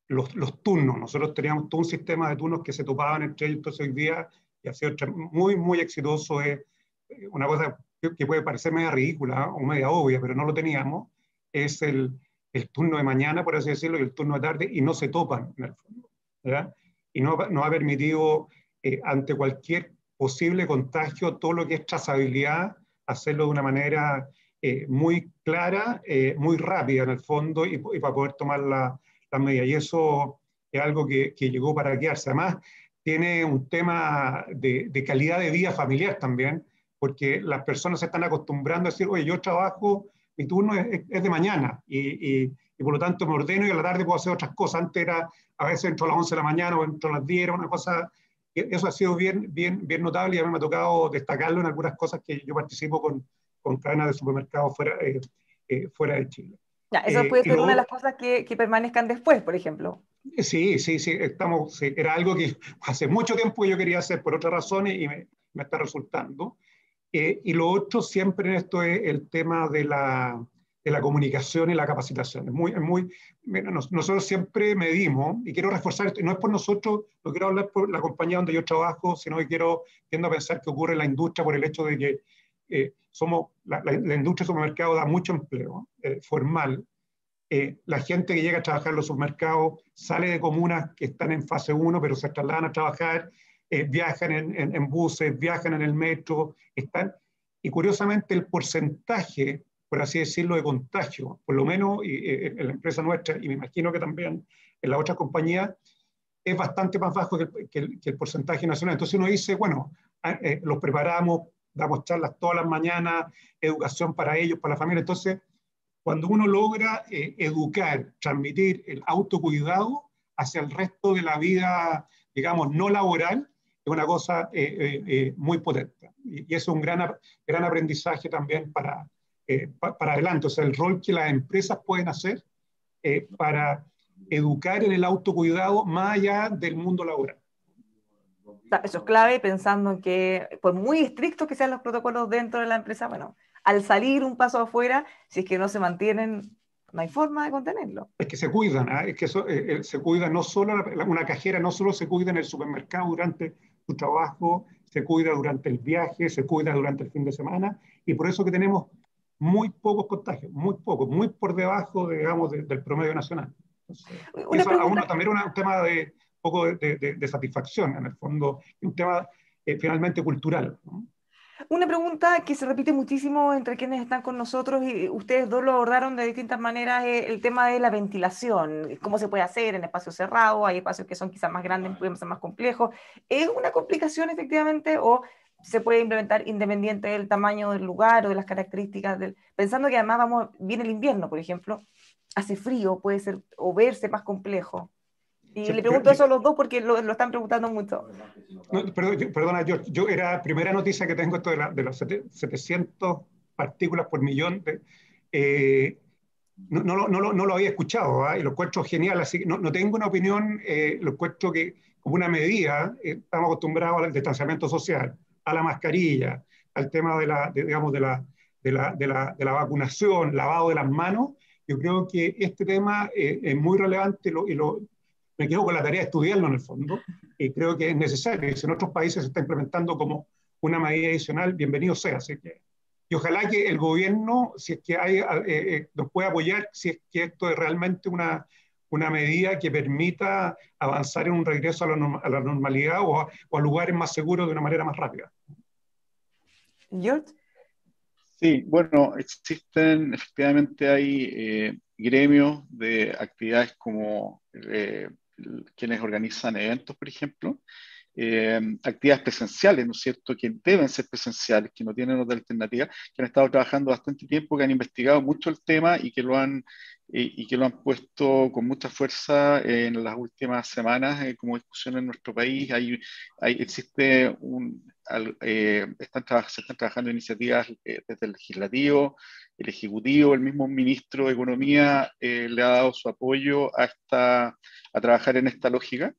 G: los turnos. Nosotros teníamos todo un sistema de turnos que se topaban entre ellos. Entonces hoy día, y ha sido muy, muy exitoso, una cosa que puede parecer media ridícula o media obvia, pero no lo teníamos, es el turno de mañana, por así decirlo, y el turno de tarde, y no se topan, en el fondo, ¿verdad? Y nos ha permitido, ante cualquier posible contagio, todo lo que es trazabilidad, hacerlo de una manera muy clara, muy rápida, en el fondo, y para poder tomar las medidas. Y eso es algo que llegó para quedarse. Además, tiene un tema de calidad de vida familiar también, porque las personas se están acostumbrando a decir, oye, yo trabajo, mi turno es de mañana, y por lo tanto me ordeno y a la tarde puedo hacer otras cosas. Antes era, a veces entro a las 11 de la mañana o entro a las 10, era una cosa, eso ha sido bien notable, y a mí me ha tocado destacarlo en algunas cosas que yo participo con cadenas de supermercados fuera de Chile.
A: Ya, eso puede ser una de las cosas que permanezcan después, por ejemplo.
G: Sí, era algo que hace mucho tiempo yo quería hacer por otras razones y me está resultando. Y lo otro siempre en esto es el tema de la comunicación y la capacitación. Nosotros siempre medimos, y quiero reforzar esto, y no es por nosotros, no quiero hablar por la compañía donde yo trabajo, sino que tiendo a pensar que ocurre en la industria por el hecho de que la industria de supermercado da mucho empleo formal. La gente que llega a trabajar en los supermercados sale de comunas que están en fase 1, pero se trasladan a trabajar, viajan en buses, viajan en el metro, y curiosamente el porcentaje, por así decirlo, de contagio, por lo menos en la empresa nuestra, y me imagino que también en las otras compañías, es bastante más bajo que el porcentaje nacional. Entonces uno dice, bueno, los preparamos damos charlas todas las mañanas, educación para ellos, para la familia. Entonces, cuando uno logra educar, transmitir el autocuidado hacia el resto de la vida, digamos, no laboral, es una cosa muy potente. Y eso es un gran aprendizaje también para adelante. O sea, el rol que las empresas pueden hacer para educar en el autocuidado más allá del mundo laboral.
A: Eso es clave, pensando en que, por muy estrictos que sean los protocolos dentro de la empresa, bueno, al salir un paso afuera, si es que no se mantienen, no hay forma de contenerlo.
G: Es que se cuidan, ¿eh? Es que se cuida no solo, una cajera no solo se cuida en el supermercado durante su trabajo, se cuida durante el viaje, se cuida durante el fin de semana, y por eso que tenemos muy pocos contagios, muy pocos, muy por debajo, digamos, del promedio nacional. Entonces, eso a uno también es un tema de poco de satisfacción, en el fondo, un tema finalmente cultural, ¿no?
A: Una pregunta que se repite muchísimo entre quienes están con nosotros, y ustedes dos lo abordaron de distintas maneras, el tema de la ventilación. ¿Cómo se puede hacer en espacios cerrados? Hay espacios que son quizás más grandes, pueden ser más complejos. ¿Es una complicación efectivamente o se puede implementar independiente del tamaño del lugar o de las características pensando que además viene el invierno, por ejemplo, hace frío, puede ser o verse más complejo? Y le pregunto eso a los dos porque lo están preguntando mucho.
G: No, perdona, George, yo era primera noticia que tengo esto de los 700 partículas por millón. No lo había escuchado, ¿eh? Y lo encuentro genial, así que no tengo una opinión, lo encuentro que como una medida, estamos acostumbrados al distanciamiento social, a la mascarilla, al tema digamos, de la vacunación, lavado de las manos. Yo creo que este tema es muy relevante me quedo con la tarea de estudiarlo en el fondo, y creo que es necesario. Y si en otros países se está implementando como una medida adicional, bienvenido sea. Así que, y ojalá que el gobierno, si es que nos pueda apoyar, si es que esto es realmente una medida que permita avanzar en un regreso a la normalidad o a lugares más seguros de una manera más rápida.
A: George.
H: Sí, bueno, efectivamente hay gremios de actividades como quienes organizan eventos, por ejemplo, actividades presenciales, ¿no es cierto?, que deben ser presenciales, que no tienen otra alternativa, que han estado trabajando bastante tiempo, que han investigado mucho el tema y que lo han puesto con mucha fuerza en las últimas semanas como discusión en nuestro país. Se están trabajando iniciativas desde el legislativo, el ejecutivo, el mismo ministro de Economía le ha dado su apoyo a trabajar en esta lógica.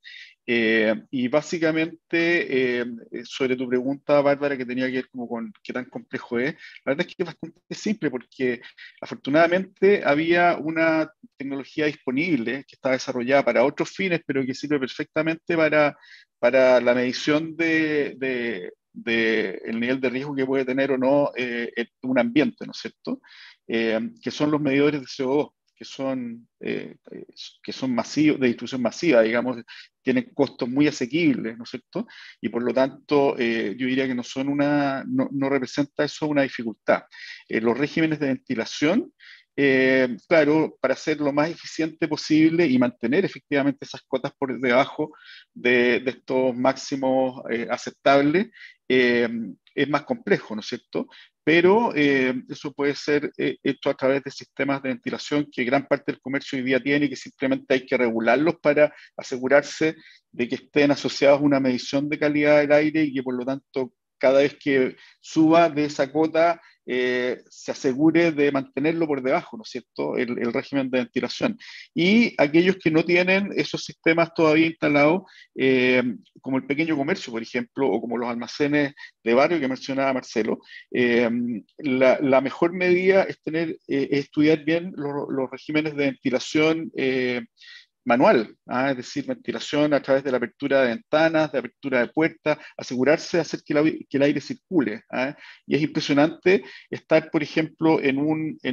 H: Y básicamente, sobre tu pregunta, Bárbara, que tenía que ver como con qué tan complejo es, la verdad es que es bastante simple porque afortunadamente había una tecnología disponible que está desarrollada para otros fines, pero que sirve perfectamente para la medición del nivel de riesgo que puede tener o no un ambiente, ¿no es cierto? Que son los medidores de CO2, que son masivos, de distribución masiva, digamos, tienen costos muy asequibles, ¿no es cierto? Y por lo tanto, yo diría que no representa eso una dificultad. Los regímenes de ventilación, claro, para ser lo más eficiente posible y mantener efectivamente esas cotas por debajo de estos máximos aceptables, es más complejo, ¿no es cierto? Pero eso puede ser hecho a través de sistemas de ventilación que gran parte del comercio hoy día tiene y que simplemente hay que regularlos para asegurarse de que estén asociados a una medición de calidad del aire y que por lo tanto cada vez que suba de esa cota se asegure de mantenerlo por debajo, ¿no es cierto?, el régimen de ventilación. Y aquellos que no tienen esos sistemas todavía instalados, como el pequeño comercio, por ejemplo, o como los almacenes de barrio que mencionaba Marcelo, la mejor medida es estudiar bien los regímenes de ventilación manual, es decir, ventilación a través de la apertura de ventanas, de apertura de puertas, asegurarse de hacer que el aire circule. Y es impresionante estar, por ejemplo, en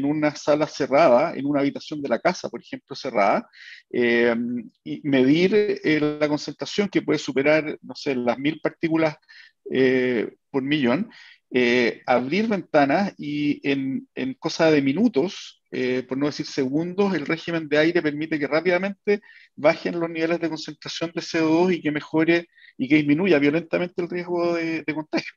H: una sala cerrada, en una habitación de la casa, por ejemplo, cerrada, y medir la concentración que puede superar, no sé, las 1000 partículas por millón, abrir ventanas y en cosa de minutos, por no decir segundos, el régimen de aire permite que rápidamente bajen los niveles de concentración de CO2 y que mejore y que disminuya violentamente el riesgo de contagio.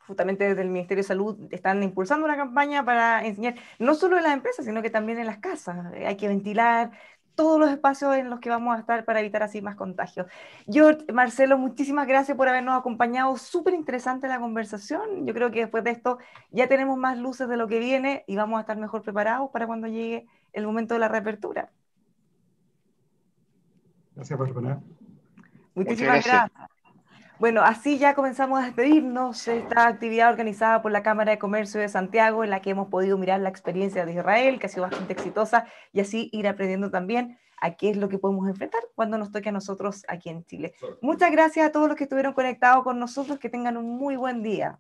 A: justamente desde el Ministerio de Salud están impulsando una campaña para enseñar, no solo en las empresas, sino que también en las casas. Hay que ventilar todos los espacios en los que vamos a estar para evitar así más contagios. George, Marcelo, muchísimas gracias por habernos acompañado. Súper interesante la conversación. Yo creo que después de esto ya tenemos más luces de lo que viene y vamos a estar mejor preparados para cuando llegue el momento de la reapertura.
G: Gracias, Bárbara.
A: Muchísimas gracias. Bueno, así ya comenzamos a despedirnos. Esta actividad organizada por la Cámara de Comercio de Santiago, en la que hemos podido mirar la experiencia de Israel, que ha sido bastante exitosa, y así ir aprendiendo también a qué es lo que podemos enfrentar cuando nos toque a nosotros aquí en Chile. Muchas gracias a todos los que estuvieron conectados con nosotros, que tengan un muy buen día.